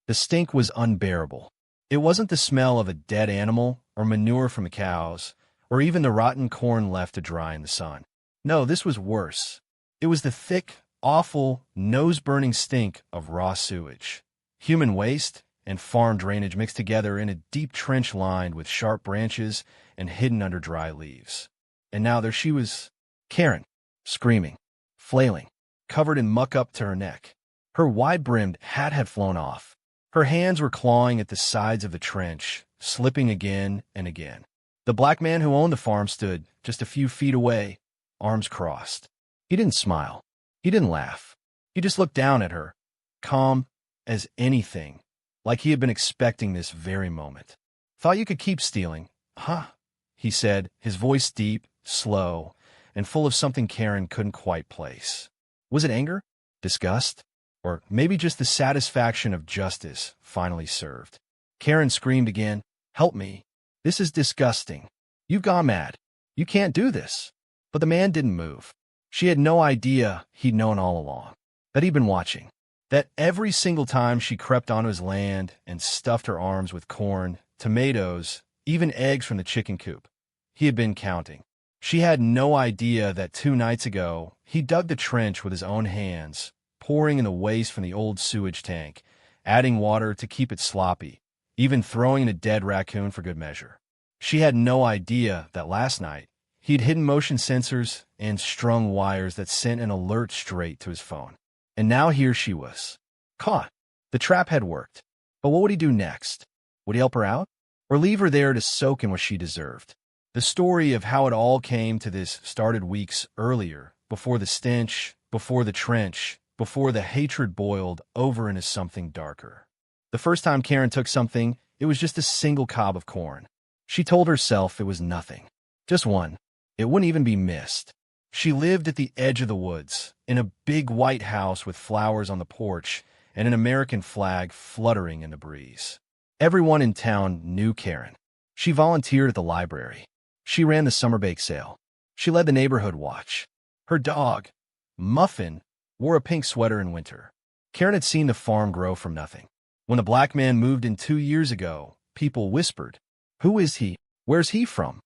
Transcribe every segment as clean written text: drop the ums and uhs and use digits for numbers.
The stink was unbearable. It wasn't the smell of a dead animal or manure from the cows, or even the rotten corn left to dry in the sun. No, this was worse. It was the thick, awful, nose-burning stink of raw sewage. Human waste and farm drainage mixed together in a deep trench lined with sharp branches and hidden under dry leaves. And now there she was, Karen, screaming, flailing, covered in muck up to her neck. Her wide-brimmed hat had flown off. Her hands were clawing at the sides of the trench, slipping again and again. The black man who owned the farm stood just a few feet away, arms crossed. He didn't smile. He didn't laugh. He just looked down at her, calm as anything, like he had been expecting this very moment. "Thought you could keep stealing, huh?" he said, his voice deep, slow, and full of something Karen couldn't quite place. Was it anger? Disgust? Or maybe just the satisfaction of justice finally served? Karen screamed again, "Help me. This is disgusting. You've gone mad. You can't do this." But the man didn't move. She had no idea he'd known all along, that he'd been watching, that every single time she crept onto his land and stuffed her arms with corn, tomatoes, even eggs from the chicken coop, he had been counting. She had no idea that 2 nights ago he dug the trench with his own hands, pouring in the waste from the old sewage tank, adding water to keep it sloppy, even throwing in a dead raccoon for good measure. She had no idea that last night he'd hidden motion sensors and strung wires that sent an alert straight to his phone. And now here she was, caught. The trap had worked. But what would he do next? Would he help her out? Or leave her there to soak in what she deserved? The story of how it all came to this started weeks earlier, before the stench, before the trench, before the hatred boiled over into something darker. The first time Karen took something, it was just a single cob of corn. She told herself it was nothing. Just one. It wouldn't even be missed. She lived at the edge of the woods, in a big white house with flowers on the porch and an American flag fluttering in the breeze. Everyone in town knew Karen. She volunteered at the library. She ran the summer bake sale. She led the neighborhood watch. Her dog, Muffin, wore a pink sweater in winter. Karen had seen the farm grow from nothing. When the black man moved in 2 years ago, people whispered, "Who is he? Where's he from?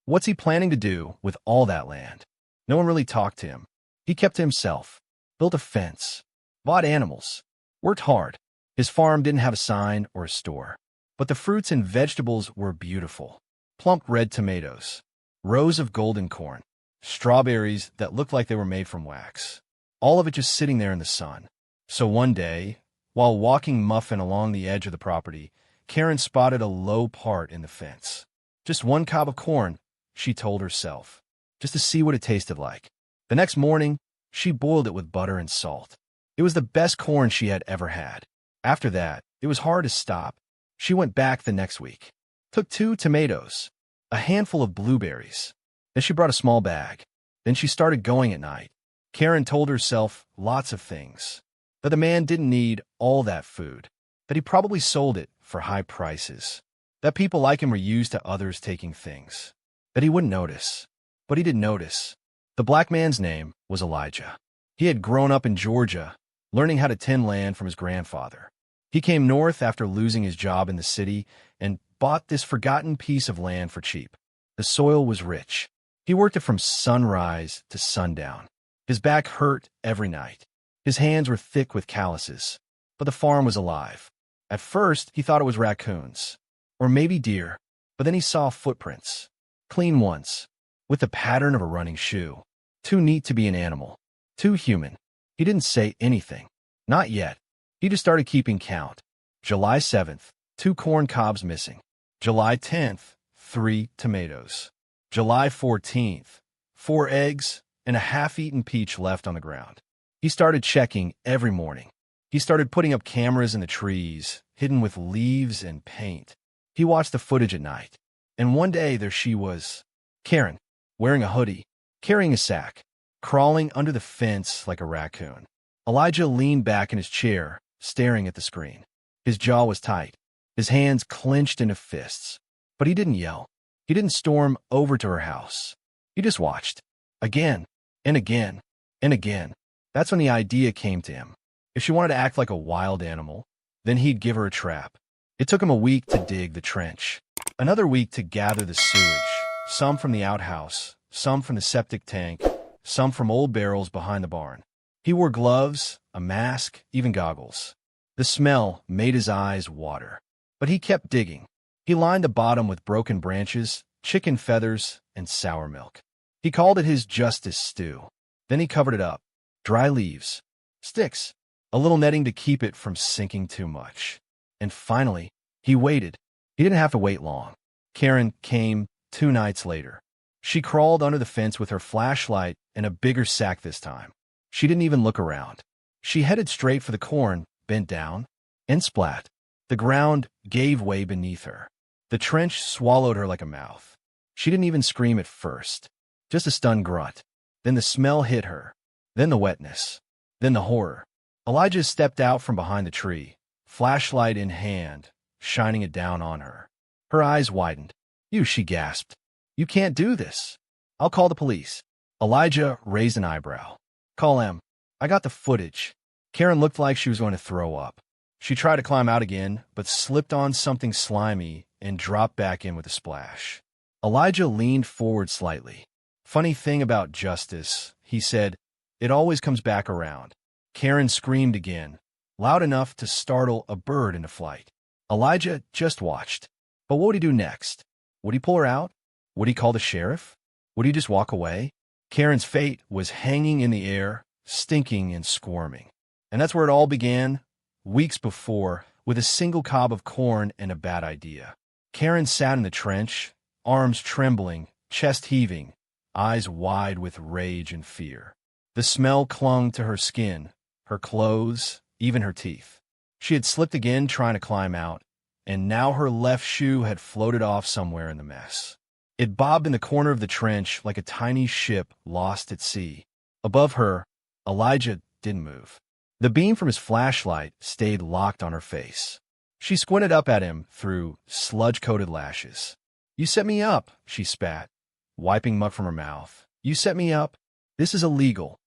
What's he planning to do with all that land?" No one really talked to him. He kept to himself, built a fence, bought animals, worked hard. His farm didn't have a sign or a store, but the fruits and vegetables were beautiful. Plump red tomatoes, rows of golden corn, strawberries that looked like they were made from wax. All of it just sitting there in the sun. So one day, while walking Muffin along the edge of the property, Karen spotted a low part in the fence. Just one cob of corn, she told herself, just to see what it tasted like. The next morning, she boiled it with butter and salt. It was the best corn she had ever had. After that, it was hard to stop. She went back the next week, took 2 tomatoes, a handful of blueberries. Then she brought a small bag. Then she started going at night. Karen told herself lots of things. That the man didn't need all that food. That he probably sold it for high prices. That people like him were used to others taking things. That he wouldn't notice. But he did notice. The black man's name was Elijah. He had grown up in Georgia, learning how to tend land from his grandfather. He came north after losing his job in the city and bought this forgotten piece of land for cheap. The soil was rich. He worked it from sunrise to sundown. His back hurt every night. His hands were thick with calluses. But the farm was alive. At first, he thought it was raccoons. Or maybe deer. But then he saw footprints. Clean ones. With the pattern of a running shoe. Too neat to be an animal. Too human. He didn't say anything. Not yet. He just started keeping count. July 7th, 2 corn cobs missing. July 10th, 3 tomatoes. July 14th, 4 eggs and a half-eaten peach left on the ground. He started checking every morning. He started putting up cameras in the trees, hidden with leaves and paint. He watched the footage at night. And one day there she was, Karen, wearing a hoodie, carrying a sack, crawling under the fence like a raccoon. Elijah leaned back in his chair, staring at the screen. His jaw was tight, his hands clenched into fists. But he didn't yell. He didn't storm over to her house. He just watched. Again, and again, and again. That's when the idea came to him. If she wanted to act like a wild animal, Then he'd give her a trap. It took him a week to dig the trench, another week to gather the sewage, some from the outhouse, some from the septic tank, some from old barrels behind the barn. He wore gloves, a mask, even goggles. The smell made his eyes water. But he kept digging. He lined the bottom with broken branches, chicken feathers, and sour milk. He called it his justice stew. Then he covered it up. Dry leaves, sticks, a little netting to keep it from sinking too much. And finally, he waited. He didn't have to wait long. Karen came 2 nights later. She crawled under the fence with her flashlight and a bigger sack this time. She didn't even look around. She headed straight for the corn, bent down, and splat. The ground gave way beneath her. The trench swallowed her like a mouth. She didn't even scream at first, just a stunned grunt. Then the smell hit her. Then the wetness. Then the horror. Elijah stepped out from behind the tree, flashlight in hand, shining it down on her. Her eyes widened. "You," she gasped. "You can't do this. I'll call the police." Elijah raised an eyebrow. "Call him. I got the footage." Karen looked like she was going to throw up. She tried to climb out again, but slipped on something slimy and dropped back in with a splash. Elijah leaned forward slightly. "Funny thing about justice," he said, "it always comes back around." Karen screamed again, loud enough to startle a bird into flight. Elijah just watched. But what would he do next? Would he pull her out? Would he call the sheriff? Would he just walk away? Karen's fate was hanging in the air, stinking and squirming. And that's where it all began, weeks before, with a single cob of corn and a bad idea. Karen sat in the trench, arms trembling, chest heaving, eyes wide with rage and fear. The smell clung to her skin, her clothes, even her teeth. She had slipped again trying to climb out, and now her left shoe had floated off somewhere in the mess. It bobbed in the corner of the trench like a tiny ship lost at sea. Above her, Elijah didn't move. The beam from his flashlight stayed locked on her face. She squinted up at him through sludge-coated lashes. "You set me up," she spat, wiping muck from her mouth. "You set me up. This is illegal."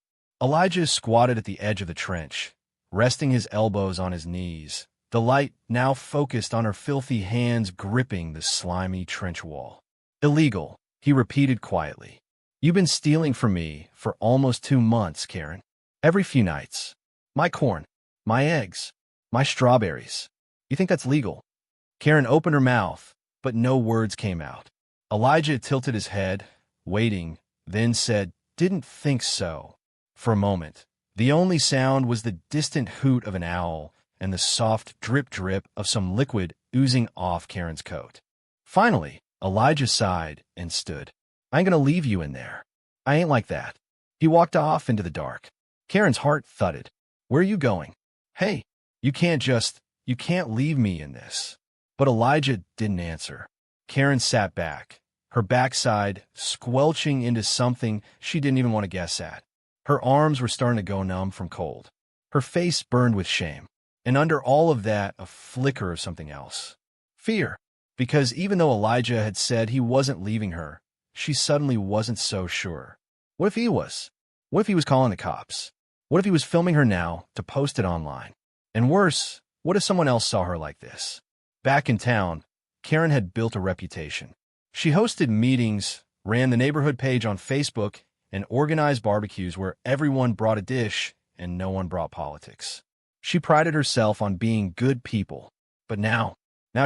Elijah squatted at the edge of the trench, resting his elbows on his knees, the light now focused on her filthy hands gripping the slimy trench wall. "Illegal," he repeated quietly. "You've been stealing from me for almost 2 months, Karen. Every few nights. My corn, my eggs, my strawberries. You think that's legal?" Karen opened her mouth, but no words came out. Elijah tilted his head, waiting, then said, "Didn't think so." For a moment, the only sound was the distant hoot of an owl and the soft drip-drip of some liquid oozing off Karen's coat. Finally, Elijah sighed and stood. "I ain't gonna leave you in there. I ain't like that." He walked off into the dark. Karen's heart thudded. "Where are you going?" "Hey, you can't leave me in this." But Elijah didn't answer. Karen sat back, her backside squelching into something she didn't even want to guess at. Her arms were starting to go numb from cold. Her face burned with shame. And under all of that, a flicker of something else. Fear. Because even though Elijah had said he wasn't leaving her, she suddenly wasn't so sure. What if he was? What if he was calling the cops? What if he was filming her now to post it online? And worse, what if someone else saw her like this? Back in town, Karen had built a reputation. She hosted meetings, ran the neighborhood page on Facebook, and organized barbecues where everyone brought a dish and no one brought politics. She prided herself on being good people. But now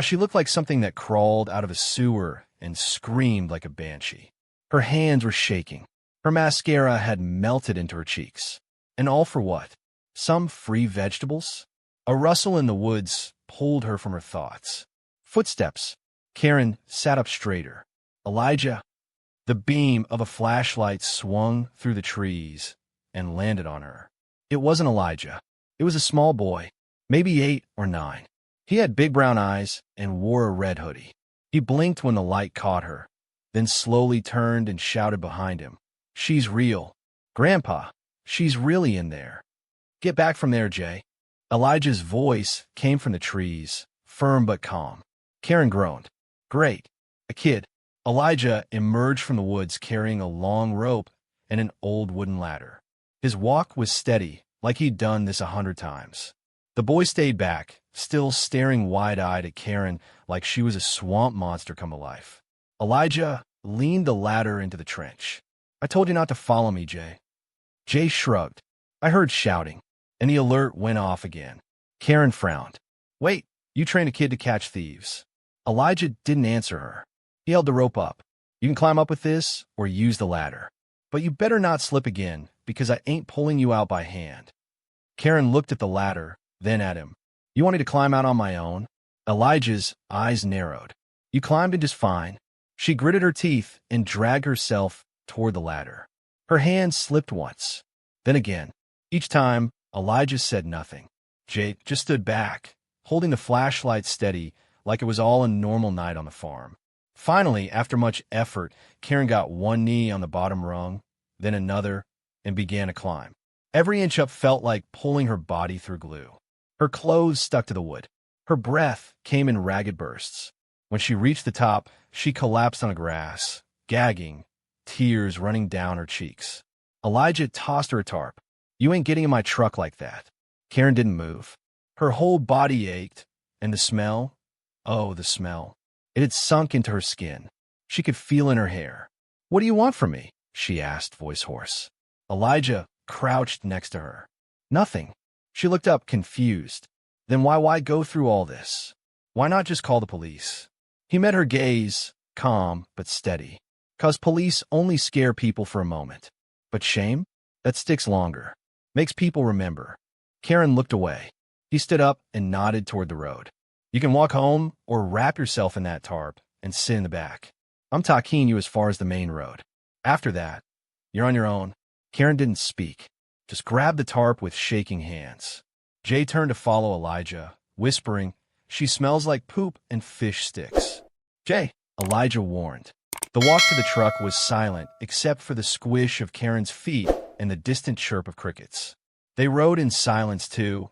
she looked like something that crawled out of a sewer and screamed like a banshee. Her hands were shaking. Her mascara had melted into her cheeks. And all for what? Some free vegetables? A rustle in the woods pulled her from her thoughts. Footsteps. Karen sat up straighter. Elijah. The beam of a flashlight swung through the trees and landed on her. It wasn't Elijah. It was a small boy, maybe 8 or 9. He had big brown eyes and wore a red hoodie. He blinked when the light caught her, then slowly turned and shouted behind him, "She's real. Grandpa, she's really in there. Get back from there, Jay." Elijah's voice came from the trees, firm but calm. Karen groaned. "Great. A kid." Elijah emerged from the woods carrying a long rope and an old wooden ladder. His walk was steady, like he'd done this 100 times. The boy stayed back, still staring wide-eyed at Karen like she was a swamp monster come to life. Elijah leaned the ladder into the trench. "I told you not to follow me, Jay." Jay shrugged. "I heard shouting," and the alert went off again. Karen frowned. "Wait, you train a kid to catch thieves." Elijah didn't answer her. He held the rope up. "You can climb up with this or use the ladder. But you better not slip again, because I ain't pulling you out by hand." Karen looked at the ladder, then at him. "You want me to climb out on my own?" Elijah's eyes narrowed. "You climbed in just fine." She gritted her teeth and dragged herself toward the ladder. Her hand slipped once, then again. Each time, Elijah said nothing. Jay just stood back, holding the flashlight steady like it was all a normal night on the farm. Finally, after much effort, Karen got one knee on the bottom rung, then another, and began to climb. Every inch up felt like pulling her body through glue. Her clothes stuck to the wood. Her breath came in ragged bursts. When she reached the top, she collapsed on the grass, gagging, tears running down her cheeks. Elijah tossed her a tarp. "You ain't getting in my truck like that." Karen didn't move. Her whole body ached, and the smell, oh, the smell. It had sunk into her skin. She could feel in her hair. "What do you want from me?" she asked, voice hoarse. Elijah crouched next to her. "Nothing." She looked up, confused. "Then why go through all this? Why not just call the police?" He met her gaze, calm but steady. "'Cause police only scare people for a moment. But shame? That sticks longer. Makes people remember." Karen looked away. He stood up and nodded toward the road. "You can walk home or wrap yourself in that tarp and sit in the back. I'm talking you as far as the main road. After that, you're on your own." Karen didn't speak, just grabbed the tarp with shaking hands. Jay turned to follow Elijah, whispering, "She smells like poop and fish sticks." "Jay," Elijah warned. The walk to the truck was silent except for the squish of Karen's feet and the distant chirp of crickets. They rode in silence too,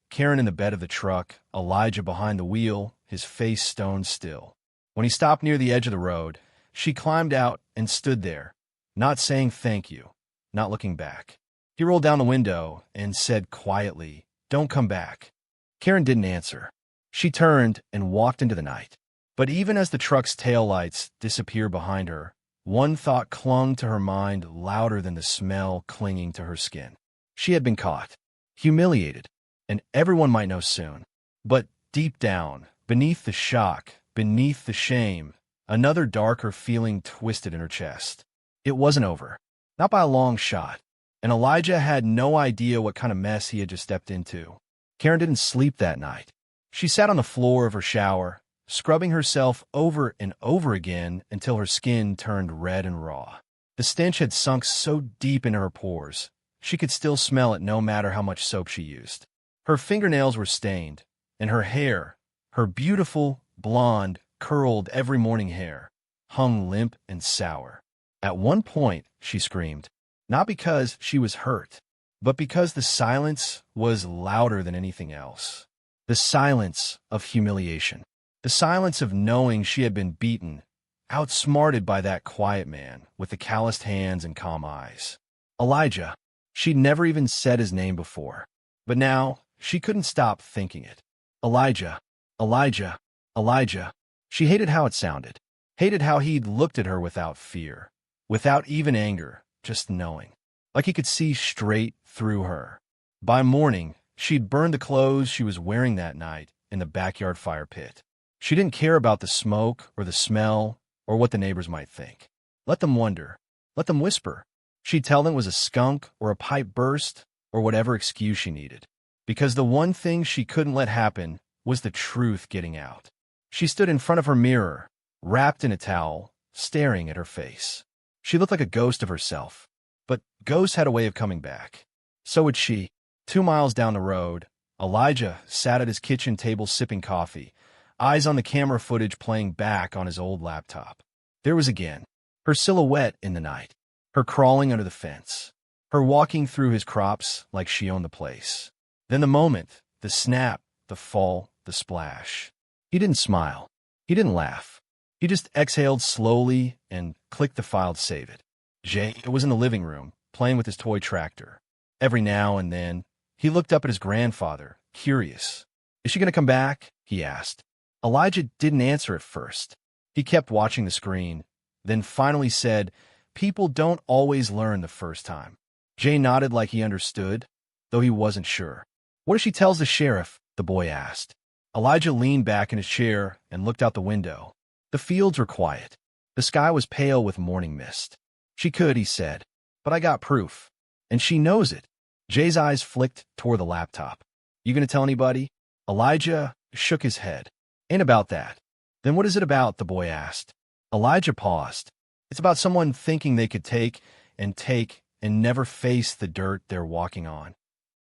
Karen in the bed of the truck, Elijah behind the wheel, his face stone still. When he stopped near the edge of the road, she climbed out and stood there, not saying thank you, not looking back. He rolled down the window and said quietly, "Don't come back." Karen didn't answer. She turned and walked into the night. But even as the truck's taillights disappeared behind her, one thought clung to her mind louder than the smell clinging to her skin. She had been caught, humiliated, and everyone might know soon. But deep down, beneath the shock, beneath the shame, another darker feeling twisted in her chest. It wasn't over, not by a long shot, and Elijah had no idea what kind of mess he had just stepped into. Karen didn't sleep that night. She sat on the floor of her shower, scrubbing herself over and over again until her skin turned red and raw. The stench had sunk so deep into her pores, she could still smell it no matter how much soap she used. Her fingernails were stained, and her hair, her beautiful, blonde, curled every morning hair, hung limp and sour. At one point, she screamed, not because she was hurt, but because the silence was louder than anything else. The silence of humiliation. The silence of knowing she had been beaten, outsmarted by that quiet man with the calloused hands and calm eyes. Elijah. She'd never even said his name before, but now she couldn't stop thinking it. Elijah, Elijah, Elijah. She hated how it sounded, hated how he'd looked at her without fear, without even anger, just knowing, like he could see straight through her. By morning, she'd burned the clothes she was wearing that night in the backyard fire pit. She didn't care about the smoke or the smell or what the neighbors might think. Let them wonder. Let them whisper. She'd tell them it was a skunk or a pipe burst or whatever excuse she needed. Because the one thing she couldn't let happen was the truth getting out. She stood in front of her mirror, wrapped in a towel, staring at her face. She looked like a ghost of herself. But ghosts had a way of coming back. So would she. 2 miles down the road, Elijah sat at his kitchen table sipping coffee, eyes on the camera footage playing back on his old laptop. There was again, her silhouette in the night, her crawling under the fence, her walking through his crops like she owned the place. Then the moment, the snap, the fall, the splash. He didn't smile. He didn't laugh. He just exhaled slowly and clicked the file to save it. Jay was in the living room, playing with his toy tractor. Every now and then, he looked up at his grandfather, curious. "Is she going to come back?" he asked. Elijah didn't answer at first. He kept watching the screen, then finally said, "People don't always learn the first time." Jay nodded like he understood, though he wasn't sure. "What if she tells the sheriff?" the boy asked. Elijah leaned back in his chair and looked out the window. The fields were quiet. The sky was pale with morning mist. "She could," he said, "but I got proof. And she knows it." Jay's eyes flicked toward the laptop. "You gonna tell anybody?" Elijah shook his head. "Ain't about that." "Then what is it about?" the boy asked. Elijah paused. "It's about someone thinking they could take and never face the dirt they're walking on."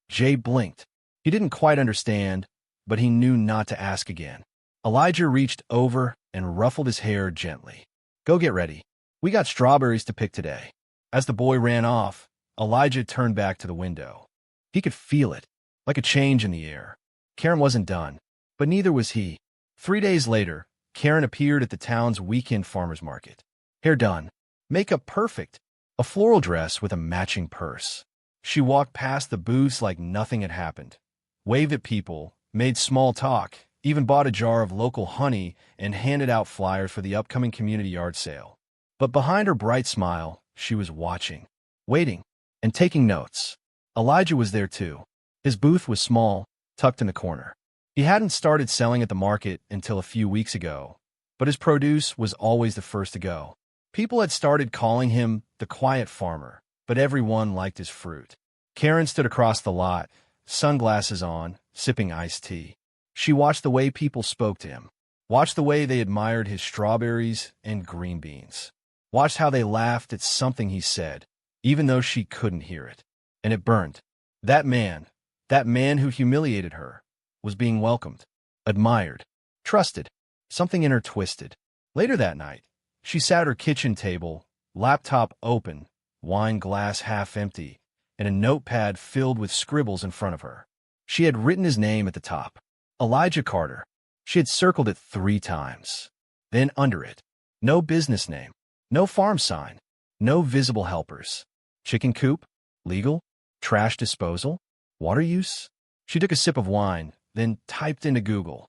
Jay blinked. He didn't quite understand, but he knew not to ask again. Elijah reached over and ruffled his hair gently. "Go get ready. We got strawberries to pick today." As the boy ran off, Elijah turned back to the window. He could feel it, like a change in the air. Karen wasn't done, but neither was he. 3 days later, Karen appeared at the town's weekend farmers market. Hair done, makeup perfect, a floral dress with a matching purse. She walked past the booths like nothing had happened, waved at people, made small talk, even bought a jar of local honey and handed out flyers for the upcoming community yard sale. But behind her bright smile, she was watching, waiting, and taking notes. Elijah was there too. His booth was small, tucked in the corner. He hadn't started selling at the market until a few weeks ago, but his produce was always the first to go. People had started calling him the quiet farmer, but everyone liked his fruit. Karen stood across the lot, sunglasses on, sipping iced tea. She watched the way people spoke to him, watched the way they admired his strawberries and green beans, watched how they laughed at something he said, even though she couldn't hear it. And it burned. That man who humiliated her, was being welcomed, admired, trusted. Something in her twisted. Later that night, she sat at her kitchen table, laptop open, wine glass half empty, and a notepad filled with scribbles in front of her. She had written his name at the top, Elijah Carter. She had circled it 3 times. Then under it, no business name, no farm sign, no visible helpers. Chicken coop? Legal? Trash disposal? Water use? She took a sip of wine, then typed into Google,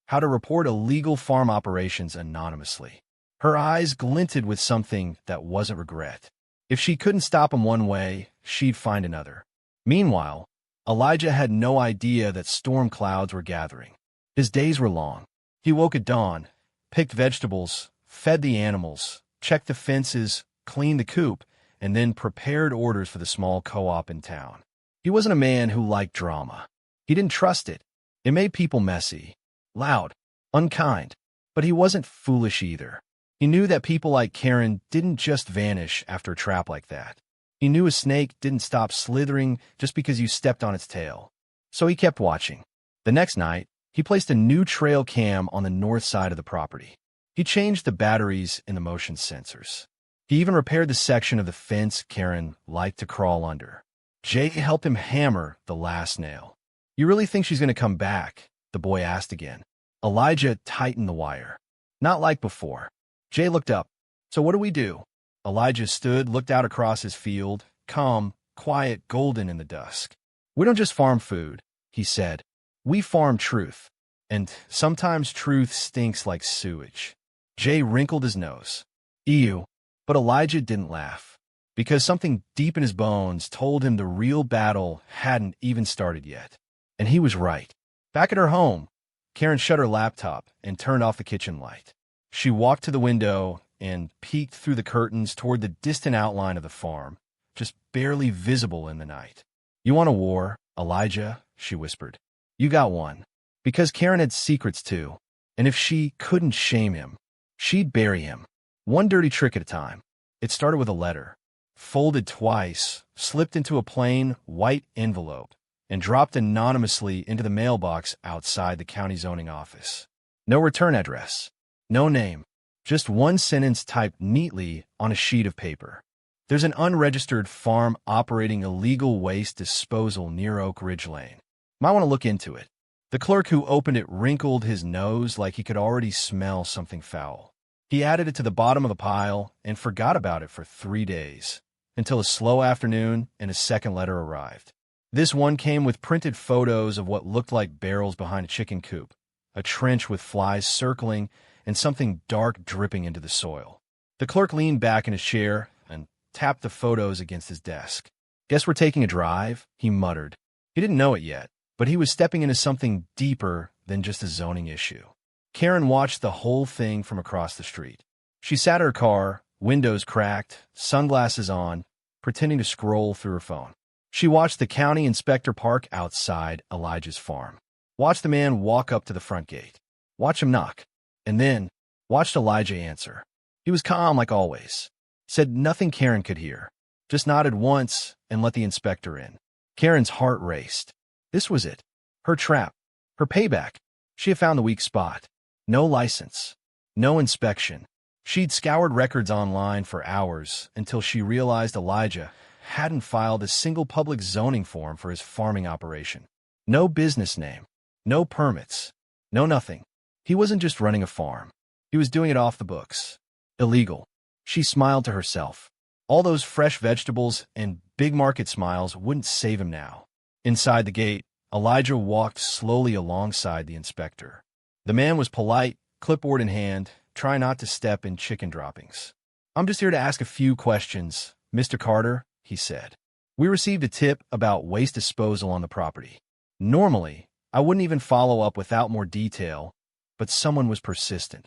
"How to report illegal farm operations anonymously." Her eyes glinted with something that wasn't regret. If she couldn't stop him one way, she'd find another. Meanwhile, Elijah had no idea that storm clouds were gathering. His days were long. He woke at dawn, picked vegetables, fed the animals, checked the fences, cleaned the coop, and then prepared orders for the small co-op in town. He wasn't a man who liked drama. He didn't trust it. It made people messy, loud, unkind. But he wasn't foolish either. He knew that people like Karen didn't just vanish after a trap like that. He knew a snake didn't stop slithering just because you stepped on its tail. So he kept watching. The next night, he placed a new trail cam on the north side of the property. He changed the batteries in the motion sensors. He even repaired the section of the fence Karen liked to crawl under. Jay helped him hammer the last nail. "You really think she's going to come back?" the boy asked again. Elijah tightened the wire. "Not like before." Jay looked up. "So what do we do?" Elijah stood, looked out across his field, calm, quiet, golden in the dusk. "We don't just farm food," he said. "We farm truth. And sometimes truth stinks like sewage." Jay wrinkled his nose. "Ew." But Elijah didn't laugh, because something deep in his bones told him the real battle hadn't even started yet. And he was right. Back at her home, Karen shut her laptop and turned off the kitchen light. She walked to the window and peeked through the curtains toward the distant outline of the farm, just barely visible in the night. "You want a war, Elijah?" she whispered. "You got one." Because Karen had secrets too, and if she couldn't shame him, she'd bury him, one dirty trick at a time. It started with a letter, folded twice, slipped into a plain, white envelope, and dropped anonymously into the mailbox outside the county zoning office. No return address, no name, just one sentence typed neatly on a sheet of paper. "There's an unregistered farm operating illegal waste disposal near Oak Ridge Lane. Might want to look into it." The clerk who opened it wrinkled his nose like he could already smell something foul. He added it to the bottom of the pile and forgot about it for 3 days, until a slow afternoon and a second letter arrived. This one came with printed photos of what looked like barrels behind a chicken coop, a trench with flies circling, and something dark dripping into the soil. The clerk leaned back in his chair and tapped the photos against his desk. "Guess we're taking a drive," he muttered. He didn't know it yet, but he was stepping into something deeper than just a zoning issue. Karen watched the whole thing from across the street. She sat in her car, windows cracked, sunglasses on, pretending to scroll through her phone. She watched the county inspector park outside Elijah's farm. Watched the man walk up to the front gate. Watch him knock. And then watched Elijah answer. He was calm like always. Said nothing Karen could hear. Just nodded once and let the inspector in. Karen's heart raced. This was it. Her trap. Her payback. She had found the weak spot. No license. No inspection. She'd scoured records online for hours until she realized Elijah hadn't filed a single public zoning form for his farming operation. No business name. No permits. No nothing. He wasn't just running a farm. He was doing it off the books. Illegal. She smiled to herself. All those fresh vegetables and big market smiles wouldn't save him now. Inside the gate, Elijah walked slowly alongside the inspector. The man was polite, clipboard in hand, trying not to step in chicken droppings. "I'm just here to ask a few questions, Mr. Carter," he said. "We received a tip about waste disposal on the property. Normally, I wouldn't even follow up without more detail, but someone was persistent."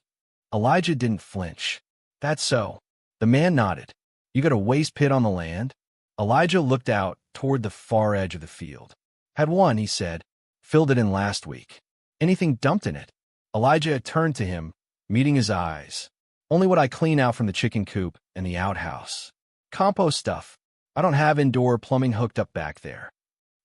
Elijah didn't flinch. "That's so." The man nodded. "You got a waste pit on the land?" Elijah looked out toward the far edge of the field. "Had one," he said. "Filled it in last week." "Anything dumped in it?" Elijah turned to him, meeting his eyes. "Only what I clean out from the chicken coop and the outhouse. Compost stuff. I don't have indoor plumbing hooked up back there."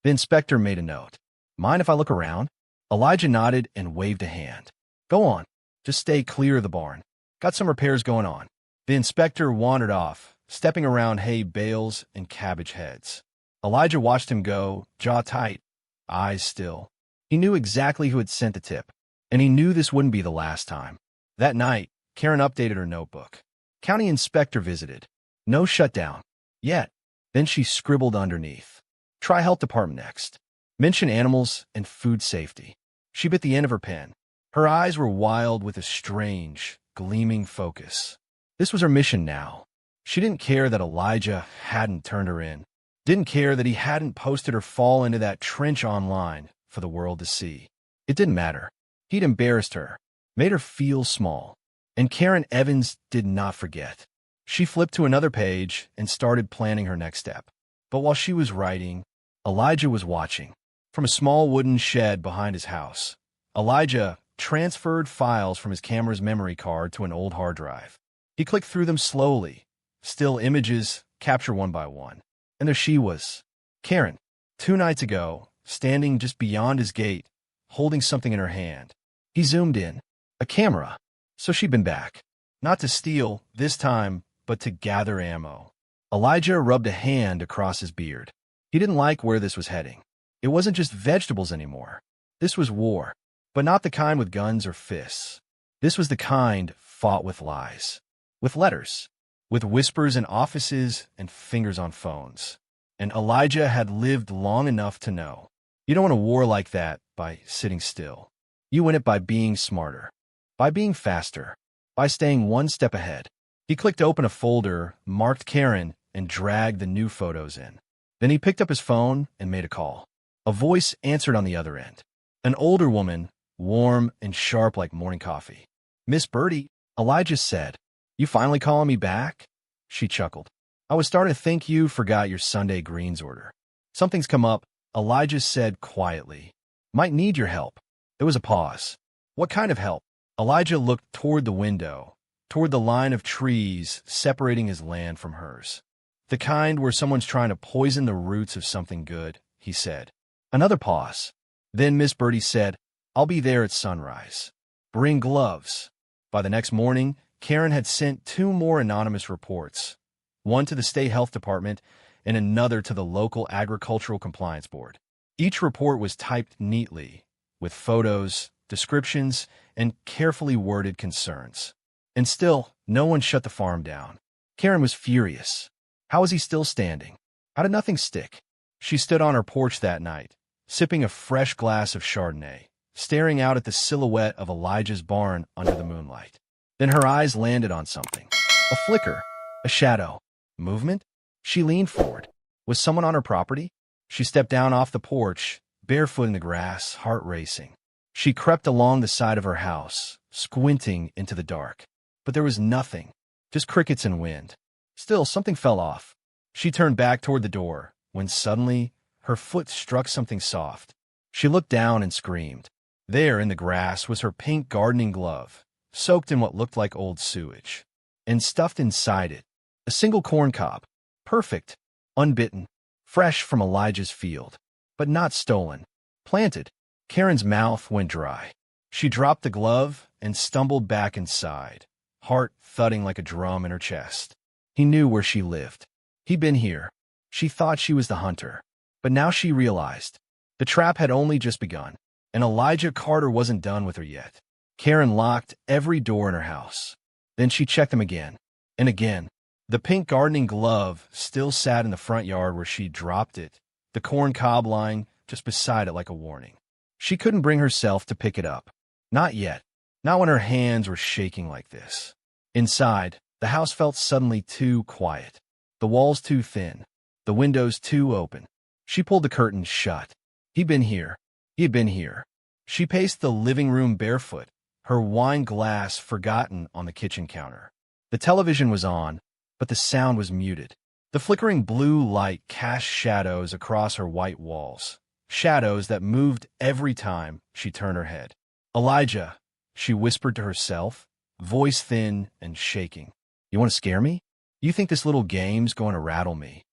The inspector made a note. "Mind if I look around?" Elijah nodded and waved a hand. "Go on. Just stay clear of the barn. Got some repairs going on." The inspector wandered off, stepping around hay bales and cabbage heads. Elijah watched him go, jaw tight, eyes still. He knew exactly who had sent the tip, and he knew this wouldn't be the last time. That night, Karen updated her notebook. County inspector visited. No shutdown. Yet. Then she scribbled underneath. Try health department next. Mention animals and food safety. She bit the end of her pen. Her eyes were wild with a strange, gleaming focus. This was her mission now. She didn't care that Elijah hadn't turned her in. Didn't care that he hadn't posted her fall into that trench online for the world to see. It didn't matter. He'd embarrassed her, made her feel small. And Karen Evans did not forget. She flipped to another page and started planning her next step. But while she was writing, Elijah was watching. From a small wooden shed behind his house, Elijah transferred files from his camera's memory card to an old hard drive. He clicked through them slowly, still images, captured one by one. And there she was, Karen, 2 nights ago, standing just beyond his gate, holding something in her hand. He zoomed in. A camera. So she'd been back. Not to steal, this time, but to gather ammo. Elijah rubbed a hand across his beard. He didn't like where this was heading. It wasn't just vegetables anymore. This was war. But not the kind with guns or fists. This was the kind fought with lies. With letters. With whispers in offices and fingers on phones. And Elijah had lived long enough to know. You don't win a war like that by sitting still. You win it by being smarter. By being faster. By staying one step ahead. He clicked open a folder, marked Karen, and dragged the new photos in. Then he picked up his phone and made a call. A voice answered on the other end. An older woman, warm and sharp like morning coffee. "Miss Birdie," Elijah said. "You finally calling me back?" She chuckled. "I was starting to think you forgot your Sunday greens order." "Something's come up," Elijah said quietly. "Might need your help." There was a pause. "What kind of help?" Elijah looked toward the window, toward the line of trees separating his land from hers. "The kind where someone's trying to poison the roots of something good," he said. Another pause. Then Miss Birdie said, "I'll be there at sunrise. Bring gloves." By the next morning, Karen had sent 2 more anonymous reports, one to the state health department and another to the local agricultural compliance board. Each report was typed neatly, with photos, descriptions, and carefully worded concerns. And still, no one shut the farm down. Karen was furious. How was he still standing? How did nothing stick? She stood on her porch that night, sipping a fresh glass of Chardonnay, staring out at the silhouette of Elijah's barn under the moonlight. Then her eyes landed on something. A flicker, a shadow, movement. She leaned forward. Was someone on her property? She stepped down off the porch, barefoot in the grass, heart racing. She crept along the side of her house, squinting into the dark. But there was nothing, just crickets and wind. Still, something fell off. She turned back toward the door, when suddenly her foot struck something soft. She looked down and screamed. There in the grass was her pink gardening glove, soaked in what looked like old sewage. And stuffed inside it, a single corn cob. Perfect, unbitten, fresh from Elijah's field, but not stolen. Planted. Karen's mouth went dry. She dropped the glove and stumbled back inside, heart thudding like a drum in her chest. He knew where she lived. He'd been here. She thought she was the hunter, but now she realized the trap had only just begun, and Elijah Carter wasn't done with her yet. Karen locked every door in her house. Then she checked them again, and again. The pink gardening glove still sat in the front yard where she dropped it, the corn cob lying just beside it like a warning. She couldn't bring herself to pick it up. Not yet. Not when her hands were shaking like this. Inside, the house felt suddenly too quiet. The walls too thin. The windows too open. She pulled the curtains shut. He'd been here. He had been here. She paced the living room barefoot, her wine glass forgotten on the kitchen counter. The television was on, but the sound was muted. The flickering blue light cast shadows across her white walls, shadows that moved every time she turned her head. Elijah, she whispered to herself, voice thin and shaking. You want to scare me? You think this little game's going to rattle me?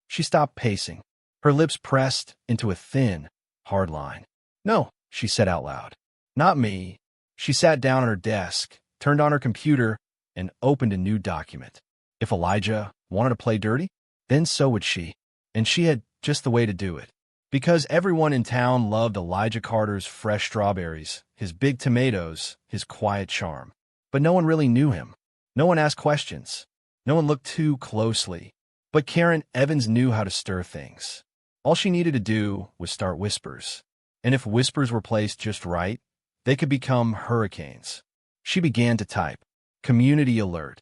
She stopped pacing, her lips pressed into a thin, hard line. No, she said out loud. Not me. She sat down at her desk, turned on her computer, and opened a new document. If Elijah wanted to play dirty, then so would she. And she had just the way to do it. Because everyone in town loved Elijah Carter's fresh strawberries, his big tomatoes, his quiet charm. But no one really knew him. No one asked questions. No one looked too closely. But Karen Evans knew how to stir things. All she needed to do was start whispers. And if whispers were placed just right, they could become hurricanes. She began to type, "Community alert.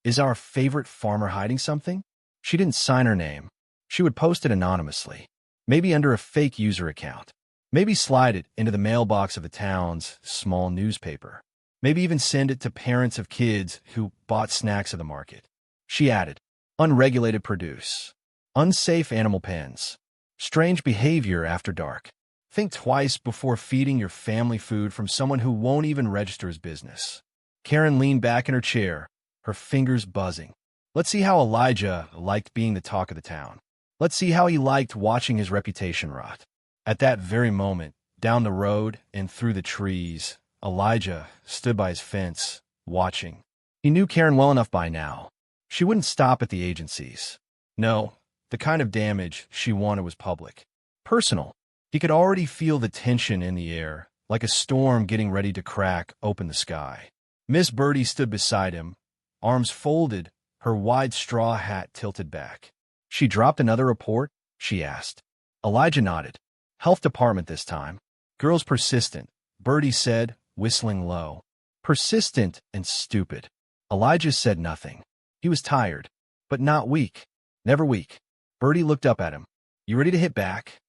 Is our favorite farmer hiding something?" She didn't sign her name. She would post it anonymously, maybe under a fake user account. Maybe slide it into the mailbox of the town's small newspaper. Maybe even send it to parents of kids who bought snacks at the market. She added, unregulated produce, unsafe animal pens, strange behavior after dark. Think twice before feeding your family food from someone who won't even register as business. Karen leaned back in her chair, her fingers buzzing. Let's see how Elijah liked being the talk of the town. Let's see how he liked watching his reputation rot. At that very moment, down the road and through the trees, Elijah stood by his fence, watching. He knew Karen well enough by now. She wouldn't stop at the agencies. No, the kind of damage she wanted was public. Personal. He could already feel the tension in the air, like a storm getting ready to crack open the sky. Miss Birdie stood beside him, arms folded, her wide straw hat tilted back. She dropped another report? She asked. Elijah nodded. Health department this time. Girl's persistent, Birdie said, whistling low. Persistent and stupid. Elijah said nothing. He was tired, but not weak. Never weak. Birdie looked up at him. You ready to hit back?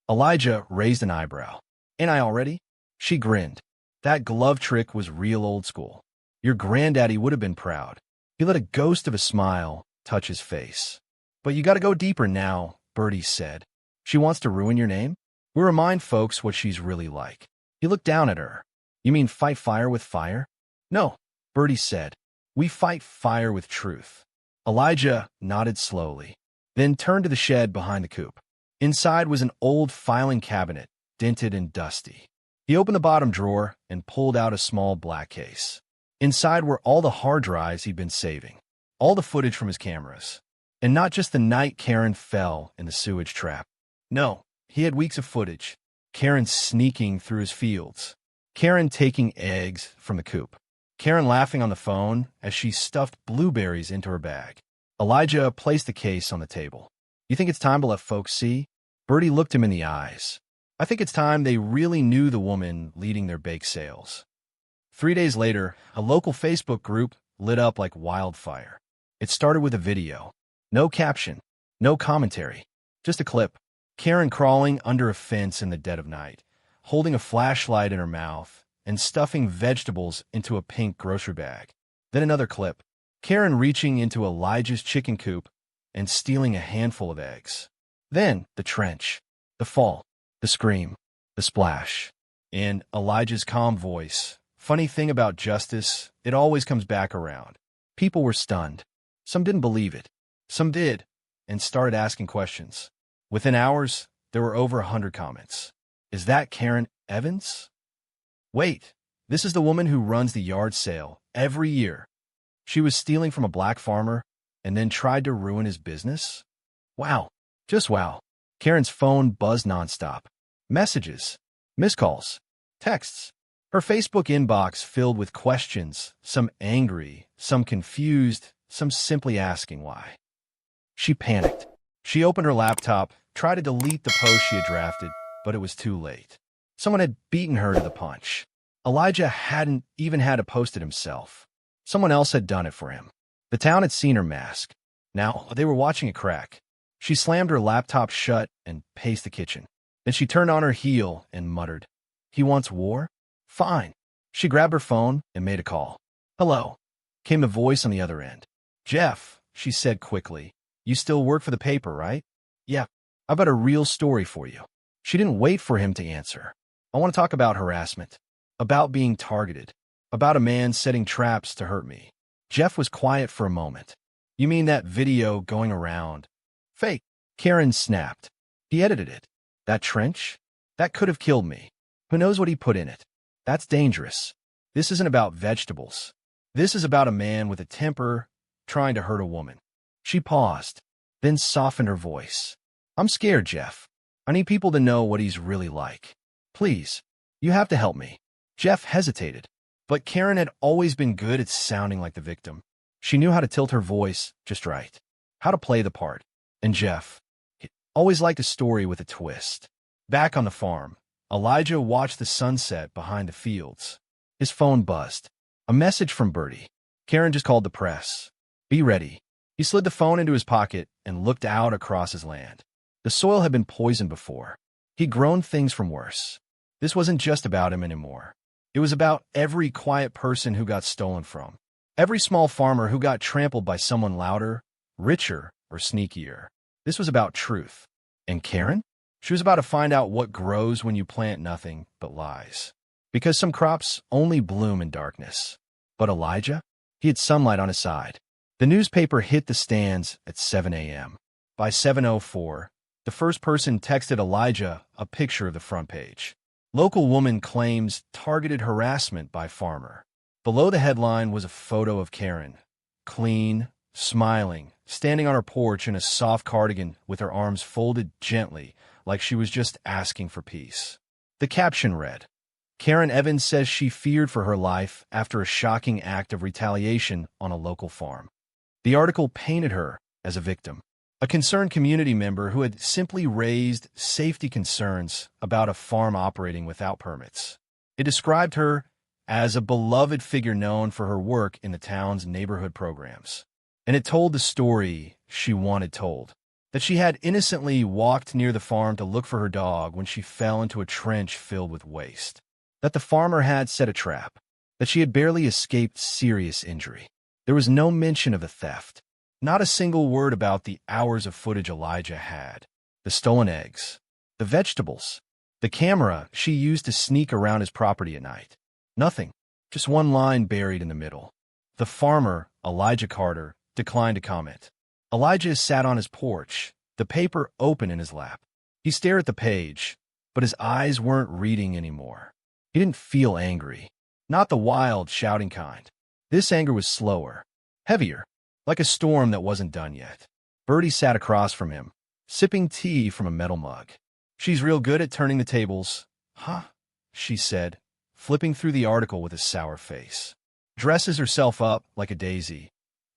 Elijah raised an eyebrow. Ain't I already? She grinned. That glove trick was real old school. Your granddaddy would have been proud. He let a ghost of a smile touch his face. But you gotta go deeper now, Birdie said. She wants to ruin your name? We'll remind folks what she's really like. He looked down at her. You mean fight fire with fire? No, Birdie said. We fight fire with truth. Elijah nodded slowly, then turned to the shed behind the coop. Inside was an old filing cabinet, dented and dusty. He opened the bottom drawer and pulled out a small black case. Inside were all the hard drives he'd been saving, all the footage from his cameras. And not just the night Karen fell in the sewage trap. No, he had weeks of footage. Karen sneaking through his fields. Karen taking eggs from the coop. Karen laughing on the phone as she stuffed blueberries into her bag. Elijah placed the case on the table. You think it's time to let folks see? Bertie looked him in the eyes. I think it's time they really knew the woman leading their bake sales. 3 days later, a local Facebook group lit up like wildfire. It started with a video. No caption, no commentary, just a clip. Karen crawling under a fence in the dead of night, holding a flashlight in her mouth and stuffing vegetables into a pink grocery bag. Then another clip. Karen reaching into Elijah's chicken coop and stealing a handful of eggs. Then the trench, the fall, the scream, the splash. And Elijah's calm voice. Funny thing about justice, it always comes back around. People were stunned. Some didn't believe it. Some did, and started asking questions. Within hours, there were over 100 comments. Is that Karen Evans? Wait, this is the woman who runs the yard sale every year. She was stealing from a black farmer and then tried to ruin his business? Wow, just wow. Karen's phone buzzed nonstop. Messages, missed calls, texts. Her Facebook inbox filled with questions, some angry, some confused, some simply asking why. She panicked. She opened her laptop, tried to delete the post she had drafted, but it was too late. Someone had beaten her to the punch. Elijah hadn't even had to post it himself. Someone else had done it for him. The town had seen her mask. Now they were watching it crack. She slammed her laptop shut and paced the kitchen. Then she turned on her heel and muttered, "He wants war? Fine." She grabbed her phone and made a call. "Hello," came the voice on the other end. "Jeff," she said quickly. "You still work for the paper, right?" "Yeah, I've got a real story for you." She didn't wait for him to answer. "I want to talk about harassment, about being targeted, about a man setting traps to hurt me." Jeff was quiet for a moment. "You mean that video going around?" "Fake," Karen snapped. "He edited it. That trench? That could have killed me. Who knows what he put in it? That's dangerous. This isn't about vegetables. This is about a man with a temper trying to hurt a woman." She paused, then softened her voice. "I'm scared, Jeff. I need people to know what he's really like. Please, you have to help me." Jeff hesitated, but Karen had always been good at sounding like the victim. She knew how to tilt her voice just right, how to play the part. And Jeff, he always liked a story with a twist. Back on the farm, Elijah watched the sunset behind the fields. His phone buzzed. A message from Bertie. Karen just called the press. "Be ready." He slid the phone into his pocket and looked out across his land. The soil had been poisoned before. He'd grown things from worse. This wasn't just about him anymore. It was about every quiet person who got stolen from. Every small farmer who got trampled by someone louder, richer, or sneakier. This was about truth. And Karen? She was about to find out what grows when you plant nothing but lies. Because some crops only bloom in darkness. But Elijah? He had sunlight on his side. The newspaper hit the stands at 7 a.m. By 7:04, the first person texted Elijah a picture of the front page. Local woman claims targeted harassment by farmer. Below the headline was a photo of Karen, clean, smiling, standing on her porch in a soft cardigan with her arms folded gently, like she was just asking for peace. The caption read, "Karen Evans says she feared for her life after a shocking act of retaliation on a local farm." The article painted her as a victim, a concerned community member who had simply raised safety concerns about a farm operating without permits. It described her as a beloved figure known for her work in the town's neighborhood programs. And it told the story she wanted told, that she had innocently walked near the farm to look for her dog when she fell into a trench filled with waste, that the farmer had set a trap, that she had barely escaped serious injury. There was no mention of the theft, not a single word about the hours of footage Elijah had, the stolen eggs, the vegetables, the camera she used to sneak around his property at night. Nothing, just one line buried in the middle. The farmer, Elijah Carter, declined to comment. Elijah sat on his porch, the paper open in his lap. He stared at the page, but his eyes weren't reading anymore. He didn't feel angry, not the wild, shouting kind. This anger was slower, heavier, like a storm that wasn't done yet. Bertie sat across from him, sipping tea from a metal mug. "She's real good at turning the tables." "Huh?" she said, flipping through the article with a sour face. "Dresses herself up like a daisy,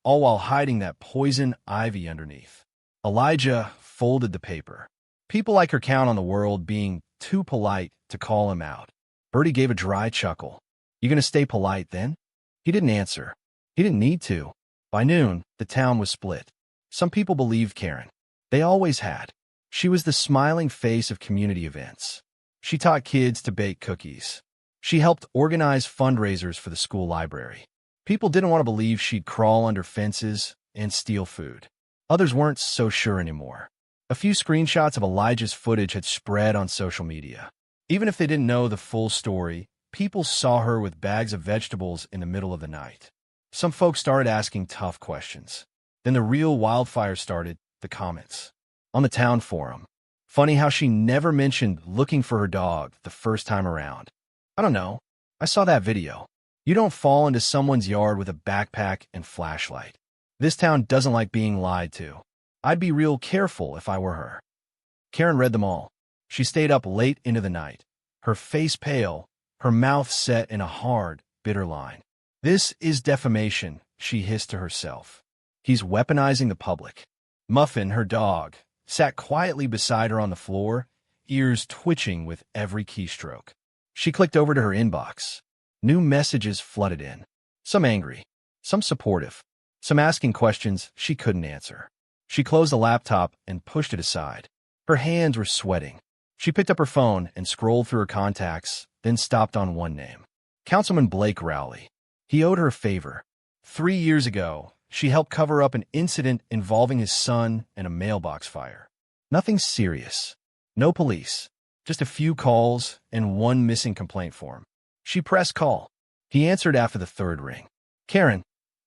all while hiding that poison ivy underneath." Elijah folded the paper. People like her count on the world being too polite to call him out. Bertie gave a dry chuckle. You gonna stay polite then? He didn't answer. He didn't need to. By noon, the town was split. Some people believed Karen. They always had. She was the smiling face of community events. She taught kids to bake cookies. She helped organize fundraisers for the school library. People didn't want to believe she'd crawl under fences and steal food. Others weren't so sure anymore. A few screenshots of Elijah's footage had spread on social media. Even if they didn't know the full story, people saw her with bags of vegetables in the middle of the night. Some folks started asking tough questions. Then the real wildfire started, the comments. On the town forum. Funny how she never mentioned looking for her dog the first time around. I don't know. I saw that video. You don't fall into someone's yard with a backpack and flashlight. This town doesn't like being lied to. I'd be real careful if I were her. Karen read them all. She stayed up late into the night, her face pale, her mouth set in a hard, bitter line. This is defamation, she hissed to herself. He's weaponizing the public. Muffin, her dog, sat quietly beside her on the floor, ears twitching with every keystroke. She clicked over to her inbox. New messages flooded in. Some angry, some supportive, some asking questions she couldn't answer. She closed the laptop and pushed it aside. Her hands were sweating. She picked up her phone and scrolled through her contacts, then stopped on one name. Councilman Blake Rowley. He owed her a favor. 3 years ago, she helped cover up an incident involving his son and a mailbox fire. Nothing serious. No police. Just a few calls and one missing complaint form. She pressed call. He answered after the third ring. Karen.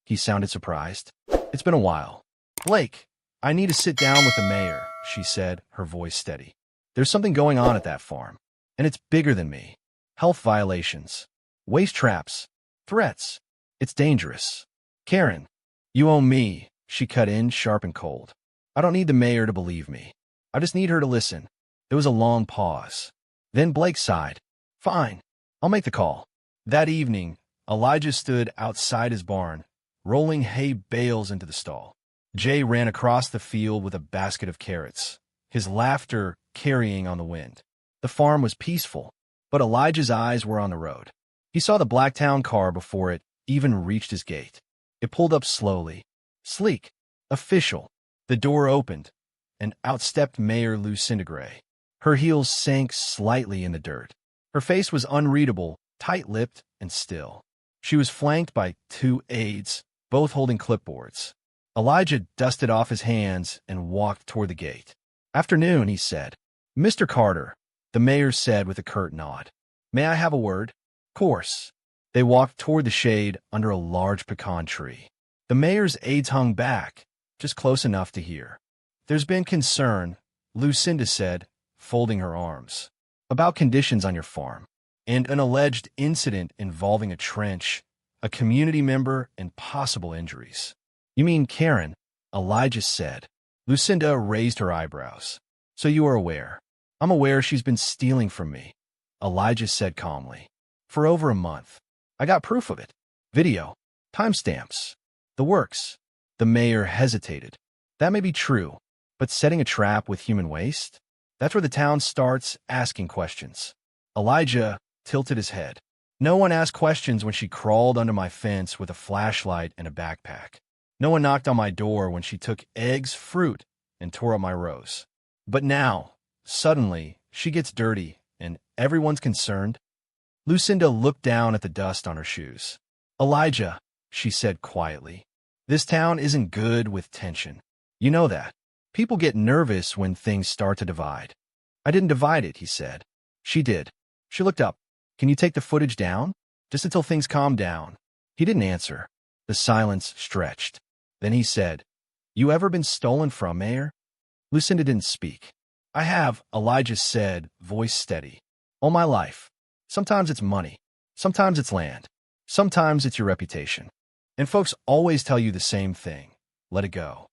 He sounded surprised. It's been a while. Blake, I need to sit down with the mayor, she said, her voice steady. There's something going on at that farm, and it's bigger than me. Health violations. Waste traps. Threats. It's dangerous. Karen, you owe me, she cut in, sharp and cold. I don't need the mayor to believe me. I just need her to listen. There was a long pause. Then Blake sighed. Fine, I'll make the call. That evening, Elijah stood outside his barn, rolling hay bales into the stall. Jay ran across the field with a basket of carrots, his laughter carrying on the wind. The farm was peaceful, but Elijah's eyes were on the road. He saw the Blacktown car before it even reached his gate. It pulled up slowly, sleek, official. The door opened, and out stepped Mayor Lucinda Gray. Her heels sank slightly in the dirt. Her face was unreadable, tight-lipped, and still. She was flanked by 2 aides, both holding clipboards. Elijah dusted off his hands and walked toward the gate. Afternoon, he said. Mr. Carter, the mayor said with a curt nod. May I have a word? Course. They walked toward the shade under a large pecan tree. The mayor's aides hung back, just close enough to hear. There's been concern, Lucinda said, folding her arms, about conditions on your farm, and an alleged incident involving a trench, a community member, and possible injuries. You mean Karen? Elijah said. Lucinda raised her eyebrows. So you are aware. I'm aware she's been stealing from me, Elijah said calmly. For over a month. I got proof of it. Video. Timestamps. The works. The mayor hesitated. That may be true, but setting a trap with human waste? That's where the town starts asking questions. Elijah tilted his head. No one asked questions when she crawled under my fence with a flashlight and a backpack. No one knocked on my door when she took eggs, fruit, and tore up my rows. But now, suddenly, she gets dirty, and everyone's concerned. Lucinda looked down at the dust on her shoes. Elijah, she said quietly, this town isn't good with tension. You know that. People get nervous when things start to divide. I didn't divide it, he said. She did. She looked up. Can you take the footage down? Just until things calm down. He didn't answer. The silence stretched. Then he said, You ever been stolen from, Mayor? Lucinda didn't speak. I have, Elijah said, voice steady. All my life. Sometimes it's money. Sometimes it's land. Sometimes it's your reputation. And folks always tell you the same thing. Let it go.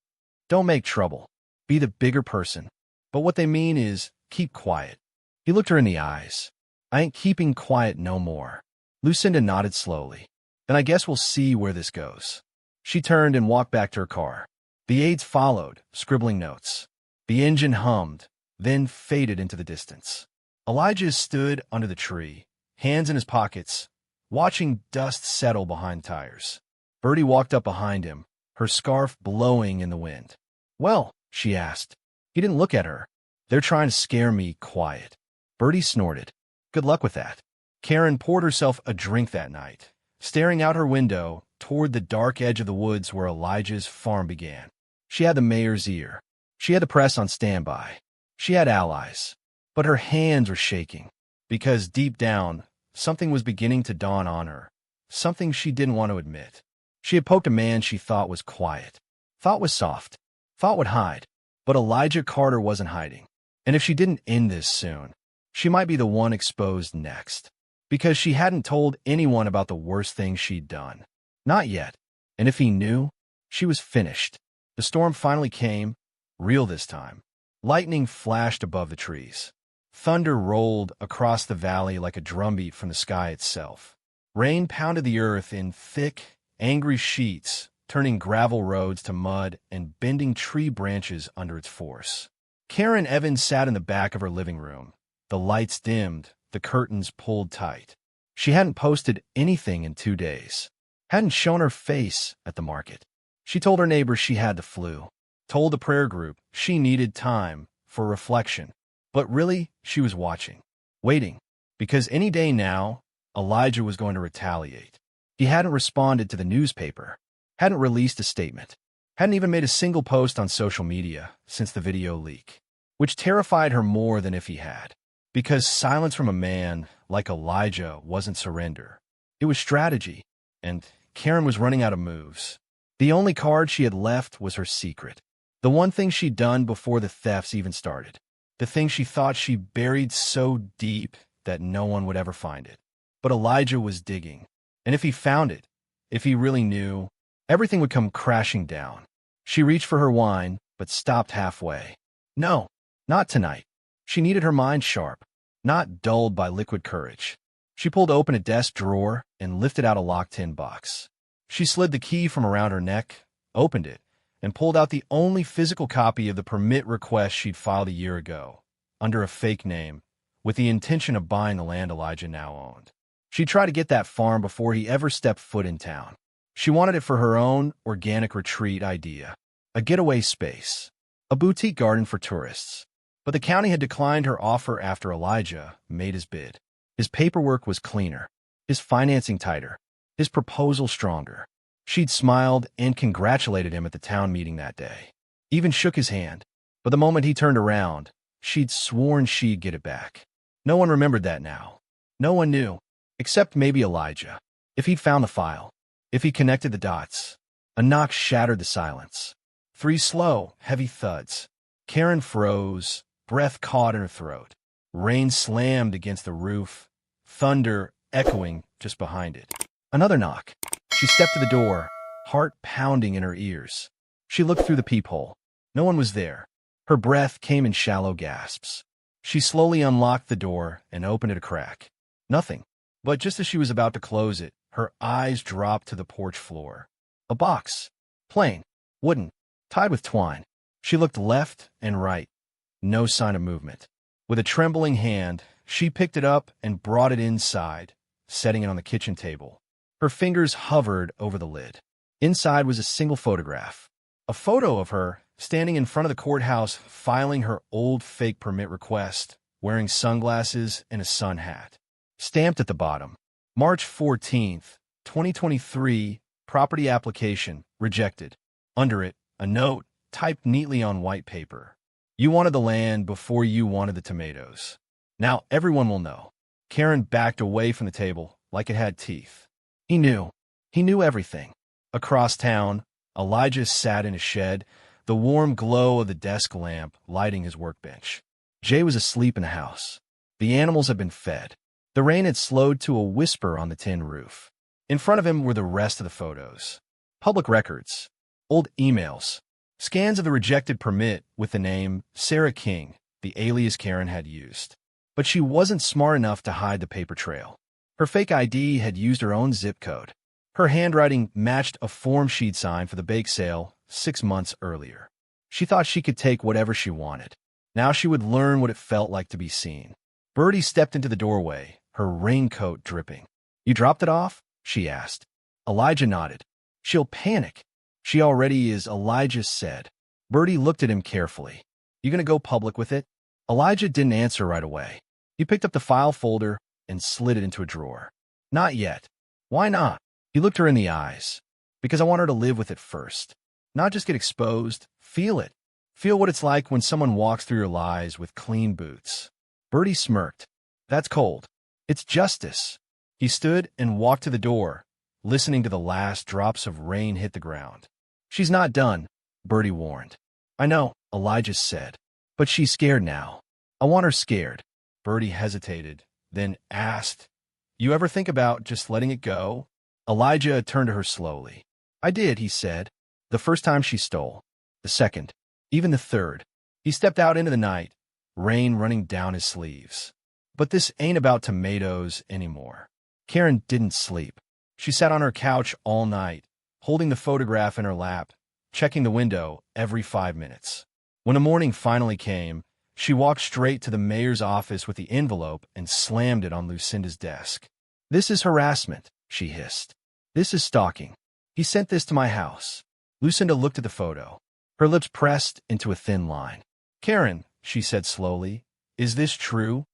Don't make trouble. Be the bigger person. But what they mean is, keep quiet. He looked her in the eyes. I ain't keeping quiet no more. Lucinda nodded slowly. Then I guess we'll see where this goes. She turned and walked back to her car. The aides followed, scribbling notes. The engine hummed, then faded into the distance. Elijah stood under the tree, hands in his pockets, watching dust settle behind tires. Bertie walked up behind him, her scarf blowing in the wind. "Well," she asked. He didn't look at her. "They're trying to scare me quiet." Bertie snorted. "Good luck with that." Karen poured herself a drink that night, staring out her window toward the dark edge of the woods where Elijah's farm began. She had the mayor's ear. She had the press on standby. She had allies. But her hands were shaking, because deep down, something was beginning to dawn on her, something she didn't want to admit. She had poked a man she thought was quiet, thought was soft, thought would hide. But Elijah Carter wasn't hiding. And if she didn't end this soon, she might be the one exposed next. Because she hadn't told anyone about the worst things she'd done. Not yet. And if he knew, she was finished. The storm finally came, real this time. Lightning flashed above the trees. Thunder rolled across the valley like a drumbeat from the sky itself. Rain pounded the earth in thick, angry sheets, turning gravel roads to mud and bending tree branches under its force. Karen Evans sat in the back of her living room. The lights dimmed, the curtains pulled tight. She hadn't posted anything in 2 days. Hadn't shown her face at the market. She told her neighbors she had the flu. Told the prayer group she needed time for reflection. But really, she was watching. Waiting. Because any day now, Elijah was going to retaliate. He hadn't responded to the newspaper. Hadn't released a statement. Hadn't even made a single post on social media since the video leak. Which terrified her more than if he had. Because silence from a man like Elijah wasn't surrender. It was strategy. And Karen was running out of moves. The only card she had left was her secret. The one thing she'd done before the thefts even started. The thing she thought she buried so deep that no one would ever find it. But Elijah was digging. And if he found it, if he really knew, everything would come crashing down. She reached for her wine, but stopped halfway. No, not tonight. She needed her mind sharp, not dulled by liquid courage. She pulled open a desk drawer and lifted out a locked tin box. She slid the key from around her neck, opened it, and pulled out the only physical copy of the permit request she'd filed a year ago, under a fake name, with the intention of buying the land Elijah now owned. She'd try to get that farm before he ever stepped foot in town. She wanted it for her own organic retreat idea, a getaway space, a boutique garden for tourists. But the county had declined her offer after Elijah made his bid. His paperwork was cleaner, his financing tighter, his proposal stronger. She'd smiled and congratulated him at the town meeting that day, even shook his hand. But the moment he turned around, she'd sworn she'd get it back. No one remembered that now. No one knew, except maybe Elijah. If he'd found the file, if he connected the dots. A knock shattered the silence. 3 slow, heavy thuds. Karen froze, breath caught in her throat. Rain slammed against the roof, thunder echoing just behind it. Another knock. She stepped to the door, heart pounding in her ears. She looked through the peephole. No one was there. Her breath came in shallow gasps. She slowly unlocked the door and opened it a crack. Nothing. But just as she was about to close it, her eyes dropped to the porch floor. A box. Plain. Wooden. Tied with twine. She looked left and right. No sign of movement. With a trembling hand, she picked it up and brought it inside, setting it on the kitchen table. Her fingers hovered over the lid. Inside was a single photograph. A photo of her standing in front of the courthouse filing her old fake permit request, wearing sunglasses and a sun hat. Stamped at the bottom, March 14th, 2023, property application, rejected. Under it, a note, typed neatly on white paper. You wanted the land before you wanted the tomatoes. Now everyone will know. Karen backed away from the table like it had teeth. He knew. He knew everything. Across town, Elijah sat in a shed, the warm glow of the desk lamp lighting his workbench. Jay was asleep in the house. The animals had been fed. The rain had slowed to a whisper on the tin roof. In front of him were the rest of the photos. Public records. Old emails. Scans of the rejected permit with the name Sarah King, the alias Karen had used. But she wasn't smart enough to hide the paper trail. Her fake ID had used her own zip code. Her handwriting matched a form she'd signed for the bake sale 6 months earlier. She thought she could take whatever she wanted. Now she would learn what it felt like to be seen. Birdie stepped into the doorway, her raincoat dripping. "You dropped it off?" she asked. Elijah nodded. "She'll panic." "She already is," Elijah said. Birdie looked at him carefully. "You gonna go public with it?" Elijah didn't answer right away. He picked up the file folder and slid it into a drawer. "Not yet." "Why not?" He looked her in the eyes. "Because I want her to live with it first. Not just get exposed. Feel it. Feel what it's like when someone walks through your lies with clean boots." Birdie smirked. "That's cold." "It's justice." He stood and walked to the door, listening to the last drops of rain hit the ground. "She's not done," Birdie warned. "I know," Elijah said. "But she's scared now. I want her scared." Birdie hesitated, then asked, "You ever think about just letting it go?" Elijah turned to her slowly. "I did," he said. "The first time she stole. The second. Even the third." He stepped out into the night, rain running down his sleeves. "But this ain't about tomatoes anymore." Karen didn't sleep. She sat on her couch all night, holding the photograph in her lap, checking the window every 5 minutes. When the morning finally came, she walked straight to the mayor's office with the envelope and slammed it on Lucinda's desk. "This is harassment," she hissed. "This is stalking. He sent this to my house." Lucinda looked at the photo, her lips pressed into a thin line. "Karen," she said slowly, "is this true?"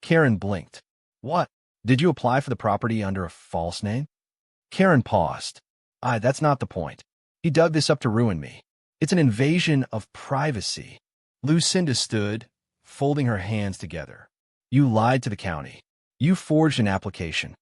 Karen blinked. "What? Did you apply for the property under a false name?" Karen paused. That's not the point. He dug this up to ruin me. It's an invasion of privacy." Lucinda stood, folding her hands together. "You lied to the county. You forged an application.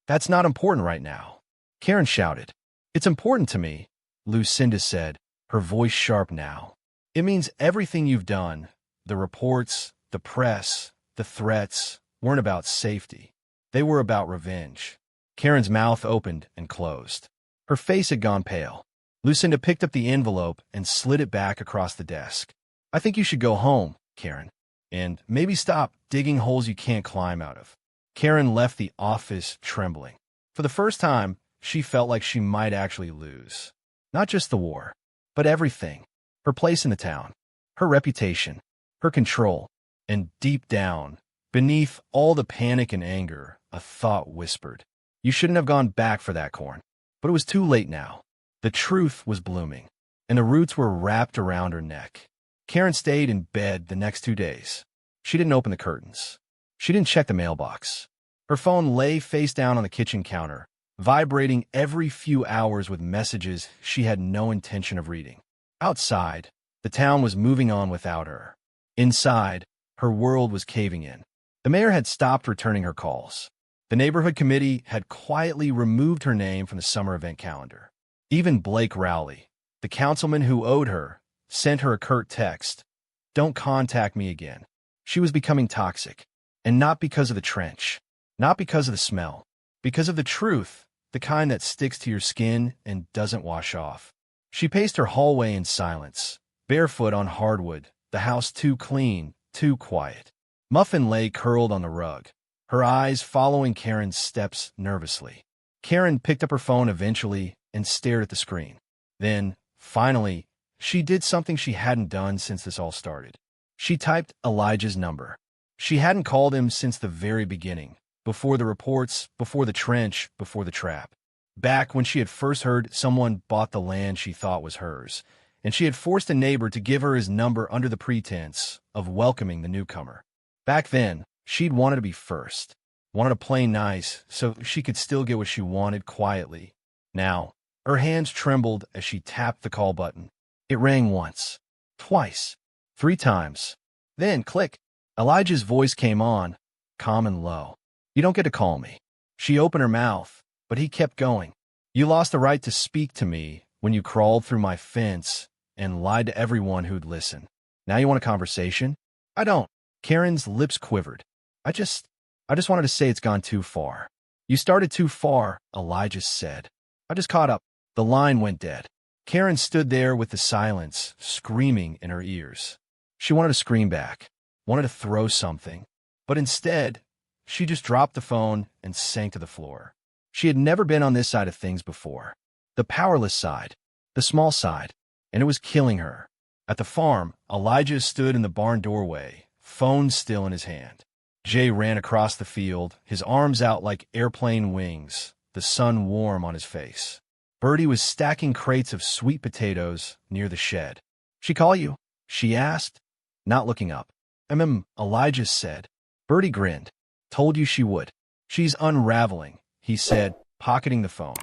That's not important right now." Karen shouted. "It's important to me," Lucinda said, her voice sharp now. "It means everything you've done, the reports, the press, the threats, weren't about safety. They were about revenge." Karen's mouth opened and closed. Her face had gone pale. Lucinda picked up the envelope and slid it back across the desk. "I think you should go home, Karen, and maybe stop digging holes you can't climb out of." Karen left the office trembling. For the first time, she felt like she might actually lose. Not just the war, but everything. Her place in the town, her reputation, her control. And deep down, beneath all the panic and anger, a thought whispered, "You shouldn't have gone back for that corn." But it was too late now. The truth was blooming, and the roots were wrapped around her neck. Karen stayed in bed the next 2 days. She didn't open the curtains. She didn't check the mailbox. Her phone lay face down on the kitchen counter, vibrating every few hours with messages she had no intention of reading. Outside, the town was moving on without her. Inside, her world was caving in. The mayor had stopped returning her calls. The neighborhood committee had quietly removed her name from the summer event calendar. Even Blake Rowley, the councilman who owed her, sent her a curt text, "Don't contact me again." She was becoming toxic, and not because of the trench, not because of the smell, because of the truth, the kind that sticks to your skin and doesn't wash off. She paced her hallway in silence, barefoot on hardwood, the house too clean, too quiet. Muffin lay curled on the rug, her eyes following Karen's steps nervously. Karen picked up her phone eventually and stared at the screen. Then, finally, she did something she hadn't done since this all started. She typed Elijah's number. She hadn't called him since the very beginning, before the reports, before the trench, before the trap. Back when she had first heard someone bought the land she thought was hers, and she had forced a neighbor to give her his number under the pretense of welcoming the newcomer. Back then, she'd wanted to be first, wanted to play nice so she could still get what she wanted quietly. Now, her hands trembled as she tapped the call button. It rang once, twice, 3 times. Then, click, Elijah's voice came on, calm and low. "You don't get to call me." She opened her mouth, but he kept going. "You lost the right to speak to me when you crawled through my fence and lied to everyone who'd listen. Now you want a conversation?" "I don't." Karen's lips quivered. I just wanted to say it's gone too far." "You started too far," Elijah said. "I just caught up." The line went dead. Karen stood there with the silence screaming in her ears. She wanted to scream back, wanted to throw something, but instead, she just dropped the phone and sank to the floor. She had never been on this side of things before. The powerless side, the small side, and it was killing her. At the farm, Elijah stood in the barn doorway, phone still in his hand. Jay ran across the field, his arms out like airplane wings, the sun warm on his face. Bertie was stacking crates of sweet potatoes near the shed. "She call you?" she asked, not looking up. Elijah said. Bertie grinned. "Told you she would." "She's unraveling," he said, pocketing the phone.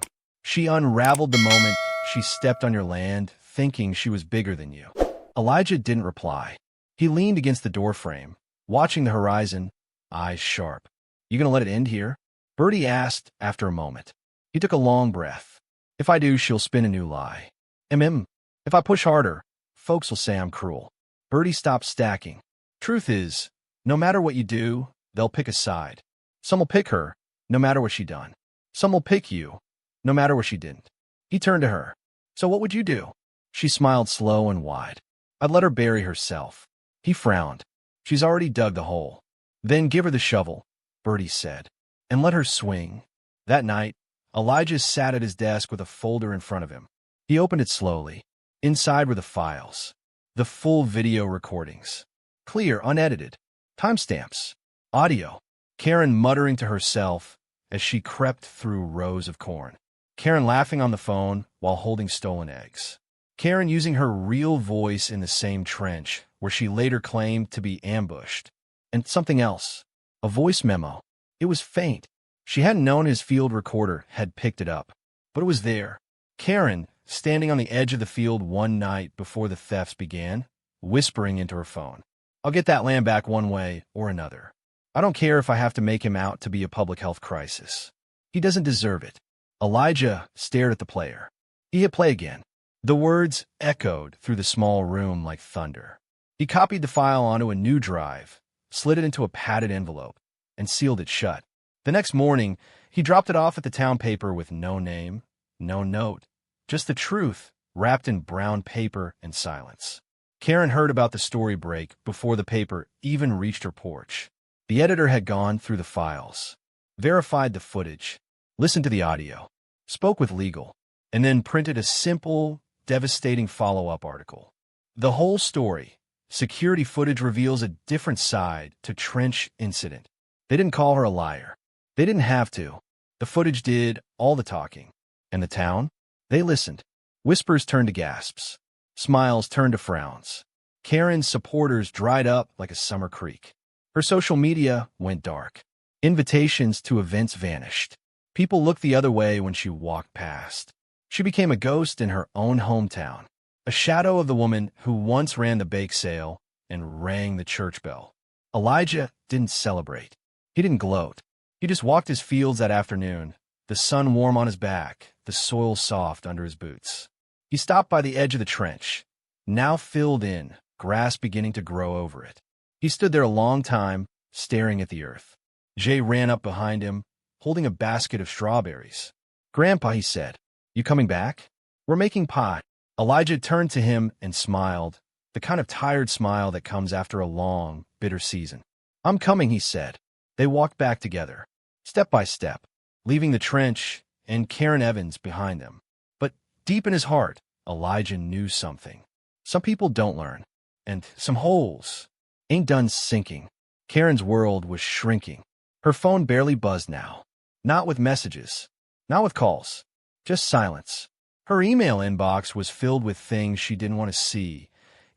"She unraveled the moment she stepped on your land, thinking she was bigger than you." Elijah didn't reply. He leaned against the doorframe, watching the horizon, eyes sharp. "You gonna let it end here?" Bertie asked after a moment. He took a long breath. "If I do, she'll spin a new lie. If I push harder, folks will say I'm cruel." Bertie stopped stacking. "Truth is, no matter what you do, they'll pick a side. Some will pick her, no matter what she done. Some will pick you, no matter what she didn't." He turned to her. "So what would you do?" She smiled slow and wide. "I'd let her bury herself." He frowned. "She's already dug the hole." "Then give her the shovel," Bertie said, "and let her swing." That night, Elijah sat at his desk with a folder in front of him. He opened it slowly. Inside were the files. The full video recordings. Clear, unedited. Timestamps. Audio. Karen muttering to herself as she crept through rows of corn. Karen laughing on the phone while holding stolen eggs. Karen using her real voice in the same trench, where she later claimed to be ambushed. And something else. A voice memo. It was faint. She hadn't known his field recorder had picked it up. But it was there. Karen, standing on the edge of the field one night before the thefts began, whispering into her phone. "I'll get that land back one way or another. I don't care if I have to make him out to be a public health crisis. He doesn't deserve it." Elijah stared at the player. He hit play again. The words echoed through the small room like thunder. He copied the file onto a new drive, slid it into a padded envelope, and sealed it shut. The next morning, he dropped it off at the town paper with no name, no note, just the truth wrapped in brown paper and silence. Karen heard about the story break before the paper even reached her porch. The editor had gone through the files, verified the footage, listened to the audio, spoke with legal, and then printed a simple, devastating follow-up article. The whole story, security footage reveals a different side to Trench incident. They didn't call her a liar. They didn't have to. The footage did all the talking. And the town? They listened. Whispers turned to gasps. Smiles turned to frowns. Karen's supporters dried up like a summer creek. Her social media went dark. Invitations to events vanished. People looked the other way when she walked past. She became a ghost in her own hometown, a shadow of the woman who once ran the bake sale and rang the church bell. Elijah didn't celebrate. He didn't gloat. He just walked his fields that afternoon, the sun warm on his back, the soil soft under his boots. He stopped by the edge of the trench, now filled in, grass beginning to grow over it. He stood there a long time, staring at the earth. Jay ran up behind him, holding a basket of strawberries. "Grandpa," he said, "you coming back? We're making pie." Elijah turned to him and smiled, the kind of tired smile that comes after a long, bitter season. "I'm coming," he said. They walked back together, step by step, leaving the trench and Karen Evans behind them. But deep in his heart, Elijah knew something. Some people don't learn, and some holes ain't done sinking. Karen's world was shrinking. Her phone barely buzzed now. Not with messages, not with calls, just silence. Her email inbox was filled with things she didn't want to see.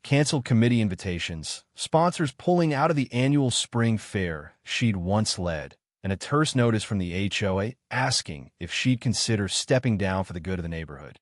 Canceled committee invitations, sponsors pulling out of the annual spring fair she'd once led, and a terse notice from the HOA asking if she'd consider stepping down for the good of the neighborhood.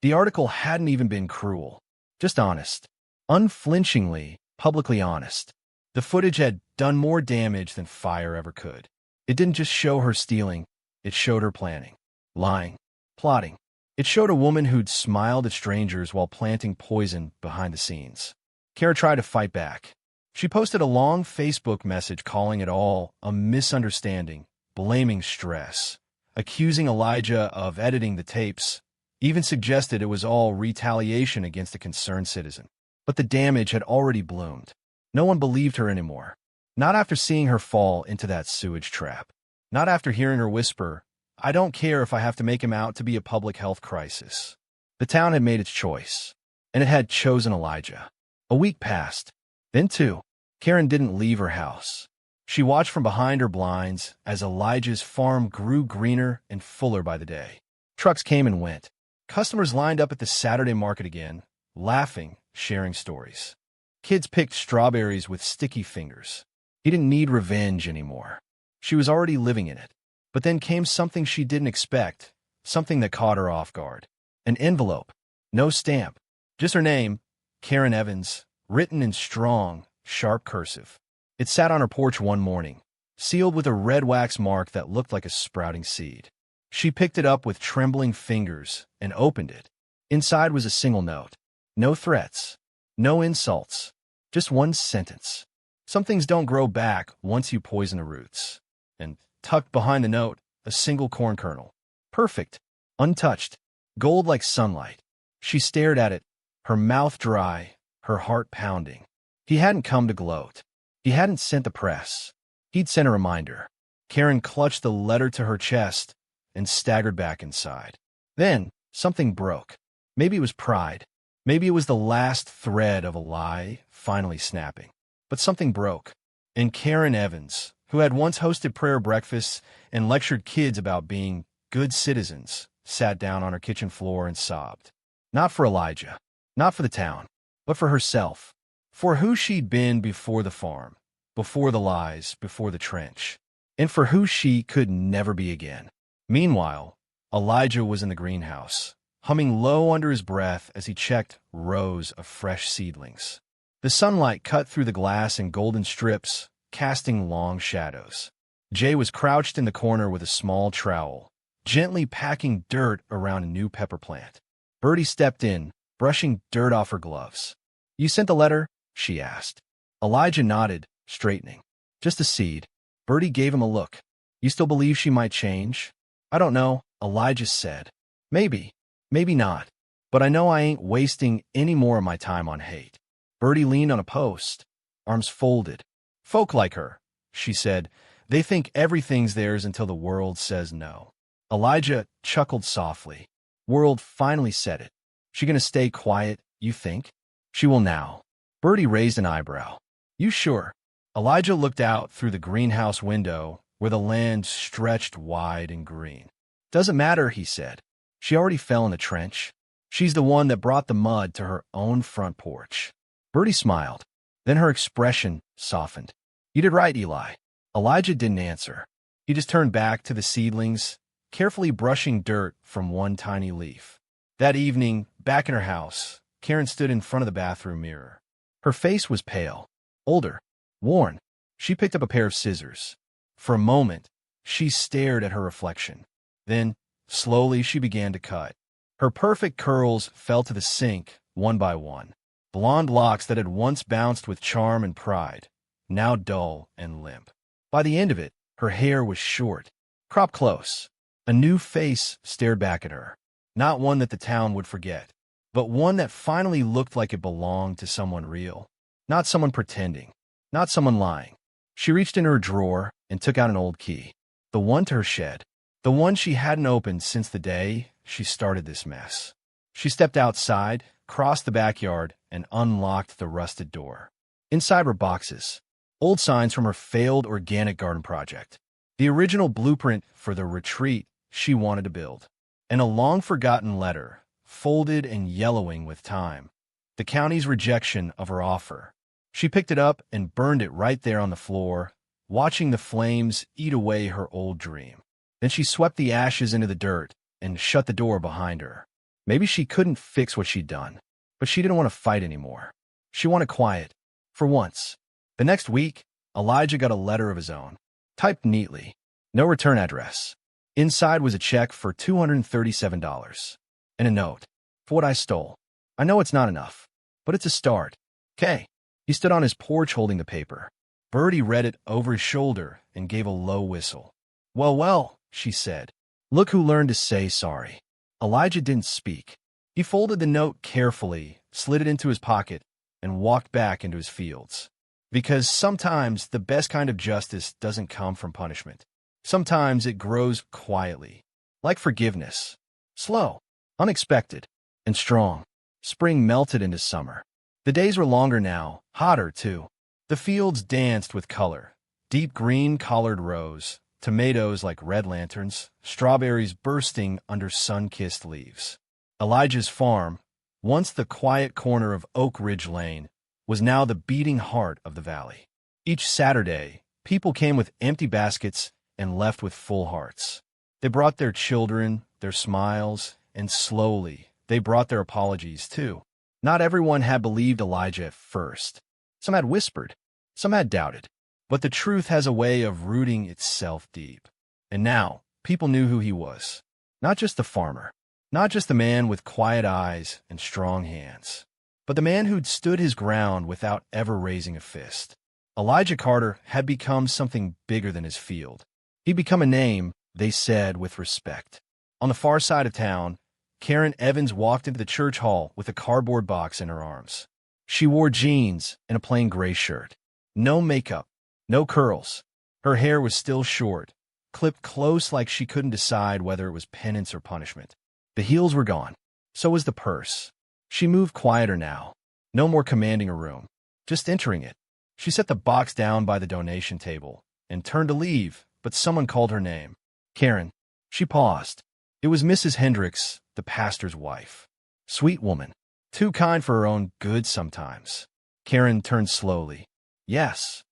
The article hadn't even been cruel, just honest. Unflinchingly, publicly honest. The footage had done more damage than fire ever could. It didn't just show her stealing, it showed her planning, lying, plotting. It showed a woman who'd smiled at strangers while planting poison behind the scenes. Kara tried to fight back. She posted a long Facebook message calling it all a misunderstanding, blaming stress, accusing Elijah of editing the tapes, even suggested it was all retaliation against a concerned citizen. But the damage had already bloomed. No one believed her anymore. Not after seeing her fall into that sewage trap. Not after hearing her whisper, "I don't care if I have to make him out to be a public health crisis." The town had made its choice, and it had chosen Elijah. A week passed. Then two. Karen didn't leave her house. She watched from behind her blinds as Elijah's farm grew greener and fuller by the day. Trucks came and went. Customers lined up at the Saturday market again, laughing, sharing stories. Kids picked strawberries with sticky fingers. He didn't need revenge anymore. She was already living in it. But then came something she didn't expect, something that caught her off guard. An envelope. No stamp. Just her name, Karen Evans, written in strong, sharp cursive. It sat on her porch one morning, sealed with a red wax mark that looked like a sprouting seed. She picked it up with trembling fingers and opened it. Inside was a single note. No threats. No insults. Just one sentence. Some things don't grow back once you poison the roots. And tucked behind the note, a single corn kernel. Perfect. Untouched. Gold like sunlight. She stared at it, her mouth dry, her heart pounding. He hadn't come to gloat. He hadn't sent the press. He'd sent a reminder. Karen clutched the letter to her chest and staggered back inside. Then, something broke. Maybe it was pride. Maybe it was the last thread of a lie finally snapping. But something broke. And Karen Evans, who had once hosted prayer breakfasts and lectured kids about being good citizens, sat down on her kitchen floor and sobbed. Not for Elijah, not for the town, but for herself. For who she'd been before the farm, before the lies, before the trench, and for who she could never be again. Meanwhile, Elijah was in the greenhouse, humming low under his breath as he checked rows of fresh seedlings. The sunlight cut through the glass in golden strips, casting long shadows. Jay was crouched in the corner with a small trowel, gently packing dirt around a new pepper plant. Bertie stepped in, brushing dirt off her gloves. "You sent the letter?" she asked. Elijah nodded, straightening. "Just a seed." Bertie gave him a look. "You still believe she might change?" "I don't know," Elijah said. "Maybe. Maybe not. But I know I ain't wasting any more of my time on hate." Bertie leaned on a post, arms folded. "Folk like her," she said, "they think everything's theirs until the world says no." Elijah chuckled softly. "World finally said it. She gonna stay quiet, you think?" "She will now." Bertie raised an eyebrow. "You sure?" Elijah looked out through the greenhouse window where the land stretched wide and green. "Doesn't matter," he said. "She already fell in the trench. She's the one that brought the mud to her own front porch." Bertie smiled. Then her expression softened. "You did right, Eli." Elijah didn't answer. He just turned back to the seedlings, carefully brushing dirt from one tiny leaf. That evening, back in her house, Karen stood in front of the bathroom mirror. Her face was pale, older, worn. She picked up a pair of scissors. For a moment, she stared at her reflection. Then, slowly, she began to cut. Her perfect curls fell to the sink, one by one. Blonde locks that had once bounced with charm and pride, now dull and limp. By the end of it, her hair was short, cropped close. A new face stared back at her. Not one that the town would forget, but one that finally looked like it belonged to someone real. Not someone pretending, not someone lying. She reached in her drawer and took out an old key. The one to her shed. The one she hadn't opened since the day she started this mess. She stepped outside, crossed the backyard, and unlocked the rusted door. Inside were boxes, old signs from her failed organic garden project, the original blueprint for the retreat she wanted to build, and a long-forgotten letter, folded and yellowing with time, the county's rejection of her offer. She picked it up and burned it right there on the floor, watching the flames eat away her old dream. Then she swept the ashes into the dirt and shut the door behind her. Maybe she couldn't fix what she'd done, but she didn't want to fight anymore. She wanted quiet, for once. The next week, Elijah got a letter of his own, typed neatly. No return address. Inside was a check for $237, and a note. "For what I stole. I know it's not enough, but it's a start. Okay." He stood on his porch holding the paper. Bertie read it over his shoulder and gave a low whistle. "Well, well," she said. "Look who learned to say sorry." Elijah didn't speak. He folded the note carefully, slid it into his pocket, and walked back into his fields. Because sometimes the best kind of justice doesn't come from punishment. Sometimes it grows quietly, like forgiveness. Slow, unexpected, and strong. Spring melted into summer. The days were longer now, hotter too. The fields danced with color. Deep green collared rows, tomatoes like red lanterns, strawberries bursting under sun-kissed leaves. Elijah's farm, once the quiet corner of Oak Ridge Lane, was now the beating heart of the valley. Each Saturday, people came with empty baskets and left with full hearts. They brought their children, their smiles, and slowly, they brought their apologies too. Not everyone had believed Elijah at first. Some had whispered, some had doubted. But the truth has a way of rooting itself deep. And now, people knew who he was. Not just the farmer, not just the man with quiet eyes and strong hands, but the man who'd stood his ground without ever raising a fist. Elijah Carter had become something bigger than his field. He'd become a name, they said with respect. On the far side of town, Karen Evans walked into the church hall with a cardboard box in her arms. She wore jeans and a plain gray shirt. No makeup, no curls. Her hair was still short, clipped close like she couldn't decide whether it was penance or punishment. The heels were gone. So was the purse. She moved quieter now. No more commanding a room, just entering it. She set the box down by the donation table and turned to leave, but someone called her name. Karen. She paused. It was Mrs. Hendricks, the pastor's wife. Sweet woman. Too kind for her own good sometimes. Karen turned slowly. Yes.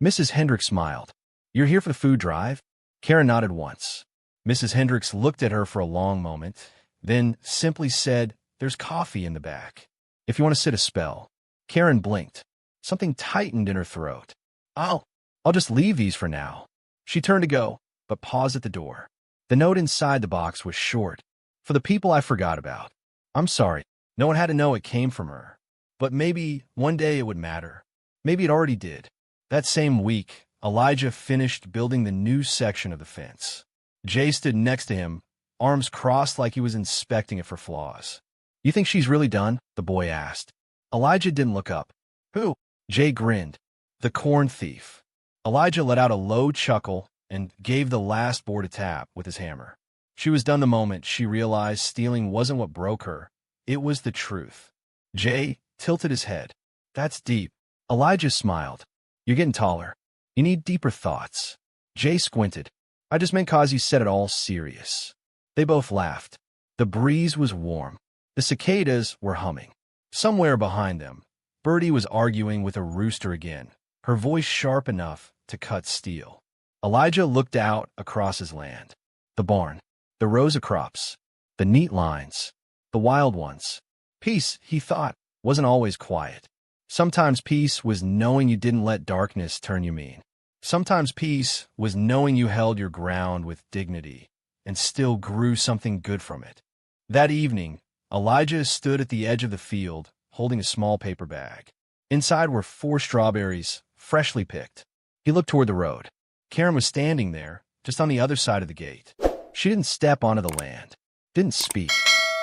Mrs. Hendricks smiled. You're here for the food drive? Karen nodded once. Mrs. Hendricks looked at her for a long moment, then simply said, There's coffee in the back. If you want to sit a spell. Karen blinked. Something tightened in her throat. I'll just leave these for now. She turned to go, but paused at the door. The note inside the box was short. For the people I forgot about. I'm sorry. No one had to know it came from her. But maybe one day it would matter. Maybe it already did. That same week, Elijah finished building the new section of the fence. Jay stood next to him, arms crossed like he was inspecting it for flaws. You think she's really done? The boy asked. Elijah didn't look up. Who? Jay grinned. The corn thief. Elijah let out a low chuckle and gave the last board a tap with his hammer. She was done the moment she realized stealing wasn't what broke her. It was the truth. Jay tilted his head. That's deep. Elijah smiled. You're getting taller. You need deeper thoughts. Jay squinted. I just meant 'cause you said it all serious. They both laughed. The breeze was warm. The cicadas were humming. Somewhere behind them, Birdie was arguing with a rooster again, her voice sharp enough to cut steel. Elijah looked out across his land. The barn, the rows of crops, the neat lines, the wild ones. Peace, he thought, wasn't always quiet. Sometimes peace was knowing you didn't let darkness turn you mean. Sometimes peace was knowing you held your ground with dignity and still grew something good from it. That evening, Elijah stood at the edge of the field, holding a small paper bag. Inside were 4 strawberries, freshly picked. He looked toward the road. Karen was standing there, just on the other side of the gate. She didn't step onto the land, didn't speak,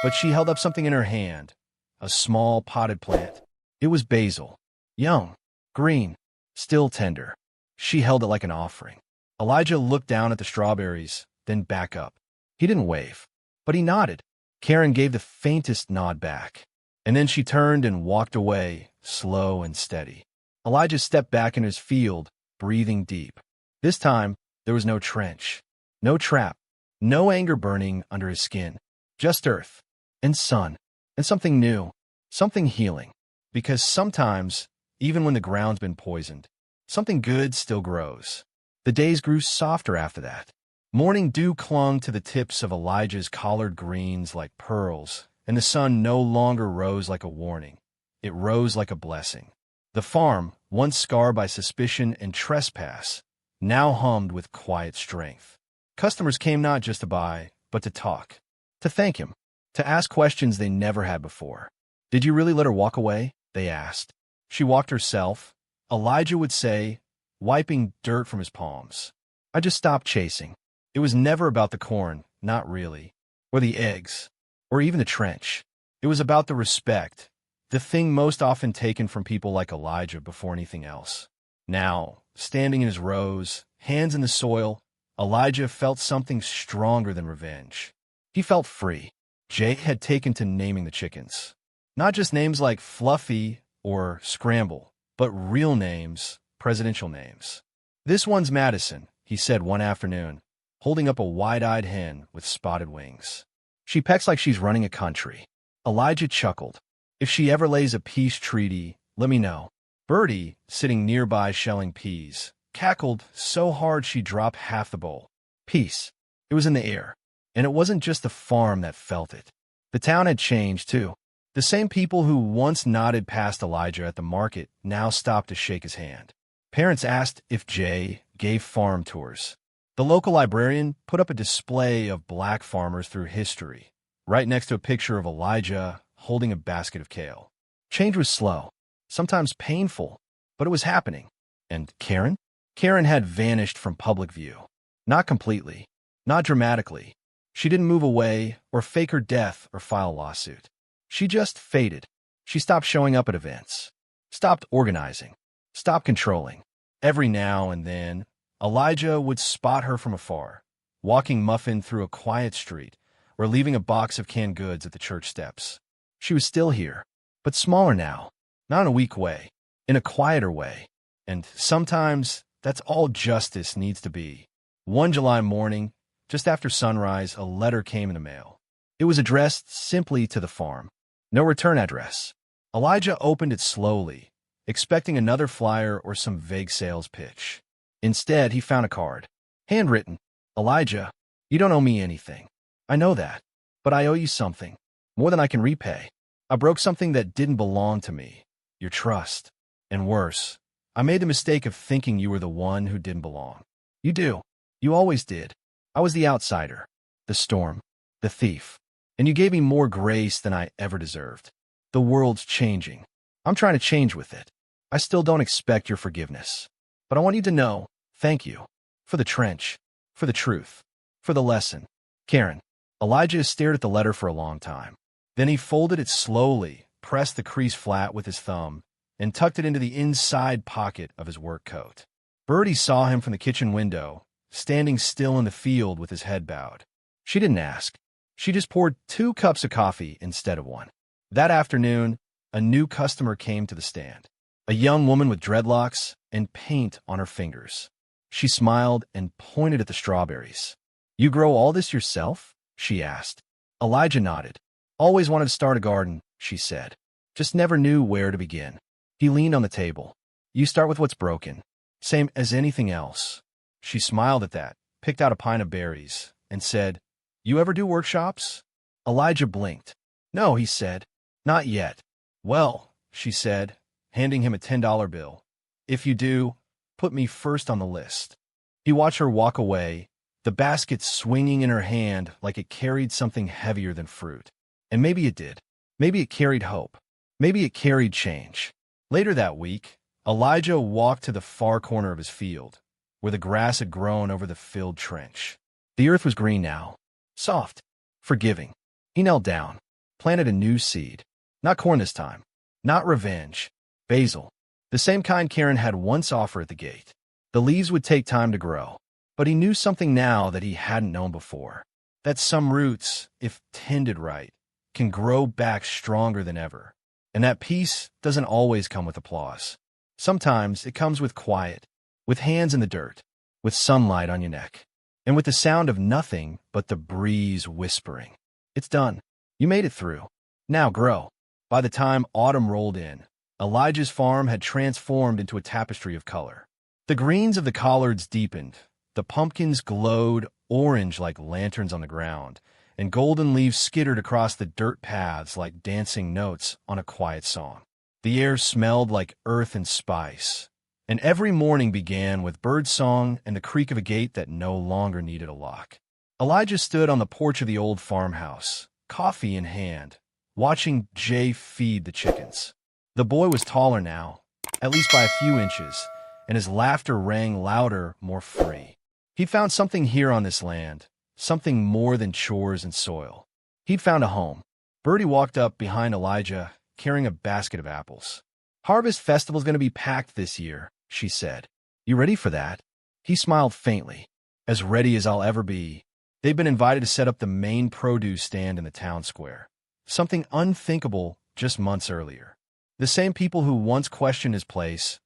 but she held up something in her hand, a small potted plant. It was basil, young, green, still tender. She held it like an offering. Elijah looked down at the strawberries, then back up. He didn't wave, but he nodded. Karen gave the faintest nod back, and then she turned and walked away, slow and steady. Elijah stepped back in his field, breathing deep. This time, there was no trench, no trap, no anger burning under his skin, just earth and sun and something new, something healing. Because sometimes, even when the ground's been poisoned, something good still grows. The days grew softer after that. Morning dew clung to the tips of Elijah's collard greens like pearls, and the sun no longer rose like a warning. It rose like a blessing. The farm, once scarred by suspicion and trespass, now hummed with quiet strength. Customers came not just to buy, but to talk, to thank him, to ask questions they never had before. Did you really let her walk away? They asked. She walked herself, Elijah would say, wiping dirt from his palms. I just stopped chasing. It was never about the corn, not really, or the eggs, or even the trench. It was about the respect, the thing most often taken from people like Elijah before anything else. Now, standing in his rows, hands in the soil, Elijah felt something stronger than revenge. He felt free. Jay had taken to naming the chickens. Not just names like Fluffy or scramble, but real names, presidential names. "This one's Madison," he said one afternoon, holding up a wide-eyed hen with spotted wings. "She pecks like she's running a country." Elijah chuckled. "If she ever lays a peace treaty, let me know." Birdie, sitting nearby shelling peas, cackled so hard she dropped half the bowl. Peace. It was in the air. And it wasn't just the farm that felt it. The town had changed, too. The same people who once nodded past Elijah at the market now stopped to shake his hand. Parents asked if Jay gave farm tours. The local librarian put up a display of black farmers through history, right next to a picture of Elijah holding a basket of kale. Change was slow, sometimes painful, but it was happening. And Karen? Karen had vanished from public view. Not completely, not dramatically. She didn't move away or fake her death or file a lawsuit. She just faded. She stopped showing up at events, stopped organizing, stopped controlling. Every now and then, Elijah would spot her from afar, walking muffin through a quiet street or leaving a box of canned goods at the church steps. She was still here, but smaller now, not in a weak way, in a quieter way. And sometimes that's all justice needs to be. One July morning, just after sunrise, a letter came in the mail. It was addressed simply to the farm. No return address. Elijah opened it slowly, expecting another flyer or some vague sales pitch. Instead, he found a card. Handwritten. "Elijah, you don't owe me anything. I know that. But I owe you something. More than I can repay. I broke something that didn't belong to me. Your trust. And worse, I made the mistake of thinking you were the one who didn't belong. You do. You always did. I was the outsider, the storm, the thief. And you gave me more grace than I ever deserved. The world's changing. I'm trying to change with it. I still don't expect your forgiveness. But I want you to know, thank you. For the trench. For the truth. For the lesson. Karen." Elijah stared at the letter for a long time. Then he folded it slowly, pressed the crease flat with his thumb, and tucked it into the inside pocket of his work coat. Birdie saw him from the kitchen window, standing still in the field with his head bowed. She didn't ask. She just poured 2 cups of coffee instead of 1. That afternoon, a new customer came to the stand. A young woman with dreadlocks and paint on her fingers. She smiled and pointed at the strawberries. "You grow all this yourself?" she asked. Elijah nodded. "Always wanted to start a garden," she said. "Just never knew where to begin." He leaned on the table. "You start with what's broken. Same as anything else." She smiled at that, picked out a pint of berries, and said, "You ever do workshops?" Elijah blinked. "No," he said. "Not yet." "Well," she said, handing him a $10 bill. "If you do, put me first on the list." He watched her walk away, the basket swinging in her hand like it carried something heavier than fruit. And maybe it did. Maybe it carried hope. Maybe it carried change. Later that week, Elijah walked to the far corner of his field, where the grass had grown over the filled trench. The earth was green now, soft, forgiving. He knelt down, planted a new seed. Not corn this time. Not revenge. Basil. The same kind Karen had once offered at the gate. The leaves would take time to grow, but he knew something now that he hadn't known before. That some roots, if tended right, can grow back stronger than ever. And that peace doesn't always come with applause. Sometimes it comes with quiet, with hands in the dirt, with sunlight on your neck, and with the sound of nothing but the breeze whispering. It's done. You made it through. Now grow. By the time autumn rolled in, Elijah's farm had transformed into a tapestry of color. The greens of the collards deepened, the pumpkins glowed orange like lanterns on the ground, and golden leaves skittered across the dirt paths like dancing notes on a quiet song. The air smelled like earth and spice, and every morning began with bird song and the creak of a gate that no longer needed a lock. Elijah stood on the porch of the old farmhouse, coffee in hand, watching Jay feed the chickens. The boy was taller now, at least by a few inches, and his laughter rang louder, more free. He'd found something here on this land, something more than chores and soil. He'd found a home. Birdie walked up behind Elijah, carrying a basket of apples. "Harvest Festival's going to be packed this year," she said. "You ready for that?" He smiled faintly. "As ready as I'll ever be." They'd been invited to set up the main produce stand in the town square. Something unthinkable just months earlier. The same people who once questioned his place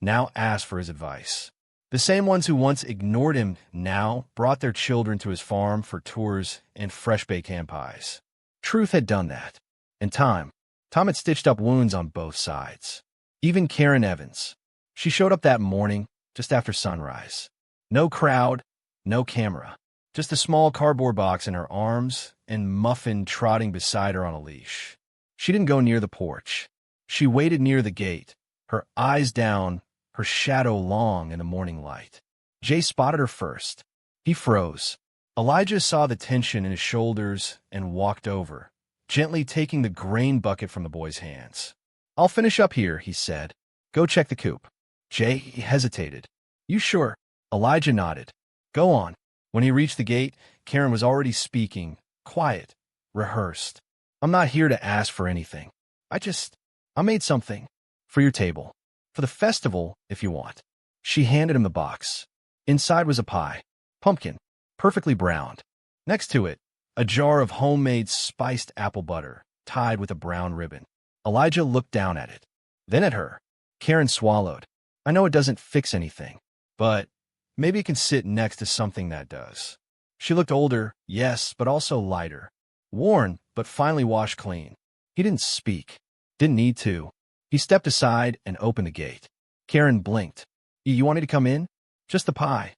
now asked for his advice. The same ones who once ignored him now brought their children to his farm for tours and fresh-baked ham pies. Truth had done that. And Tom had stitched up wounds on both sides. Even Karen Evans. She showed up that morning, just after sunrise. No crowd, no camera. Just a small cardboard box in her arms and Muffin trotting beside her on a leash. She didn't go near the porch. She waited near the gate, her eyes down, her shadow long in the morning light. Jay spotted her first. He froze. Elijah saw the tension in his shoulders and walked over, gently taking the grain bucket from the boy's hands. "I'll finish up here," he said. "Go check the coop." Jay hesitated. "You sure?" Elijah nodded. "Go on." When he reached the gate, Karen was already speaking, quiet, rehearsed. "I'm not here to ask for anything. I made something. For your table. For the festival, if you want." She handed him the box. Inside was a pie. Pumpkin. Perfectly browned. Next to it, a jar of homemade spiced apple butter, tied with a brown ribbon. Elijah looked down at it. Then at her. Karen swallowed. "I know it doesn't fix anything, but maybe it can sit next to something that does." She looked older, yes, but also lighter. Worn, but finally washed clean. He didn't speak. Didn't need to. He stepped aside and opened the gate. Karen blinked. You want me to come in?" "Just the pie,"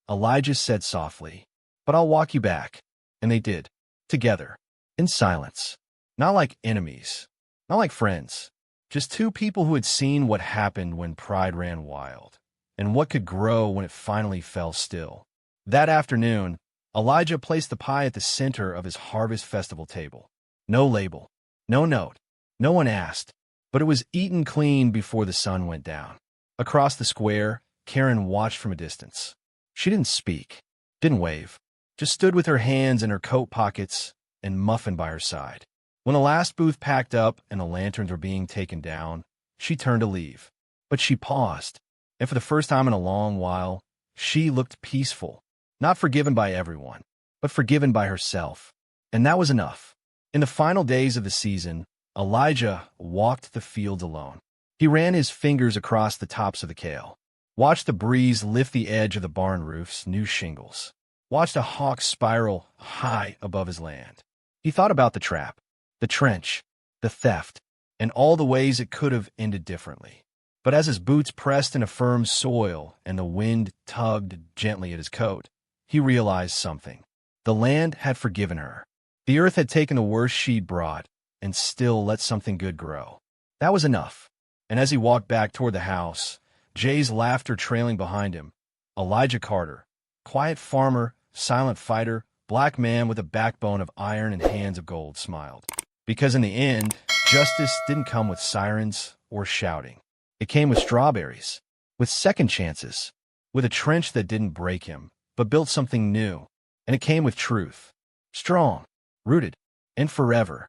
Elijah said softly. "But I'll walk you back." And they did. Together. In silence. Not like enemies. Not like friends. Just two people who had seen what happened when pride ran wild, and what could grow when it finally fell still. That afternoon, Elijah placed the pie at the center of his harvest festival table. No label. No note. No one asked. But it was eaten clean before the sun went down. Across the square, Karen watched from a distance. She didn't speak. Didn't wave. Just stood with her hands in her coat pockets and Muffin by her side. When the last booth packed up and the lanterns were being taken down, she turned to leave. But she paused, and for the first time in a long while, she looked peaceful. Not forgiven by everyone, but forgiven by herself. And that was enough. In the final days of the season, Elijah walked the fields alone. He ran his fingers across the tops of the kale, watched the breeze lift the edge of the barn roof's new shingles, watched a hawk spiral high above his land. He thought about the trap, the trench, the theft, and all the ways it could have ended differently. But as his boots pressed into firm soil and the wind tugged gently at his coat, he realized something. The land had forgiven her. The earth had taken the worst she'd brought and still let something good grow. That was enough. And as he walked back toward the house, Jay's laughter trailing behind him, Elijah Carter, quiet farmer, silent fighter, black man with a backbone of iron and hands of gold, smiled. Because in the end, justice didn't come with sirens or shouting. It came with strawberries, with second chances, with a trench that didn't break him, but built something new. And it came with truth. Strong, rooted, and forever.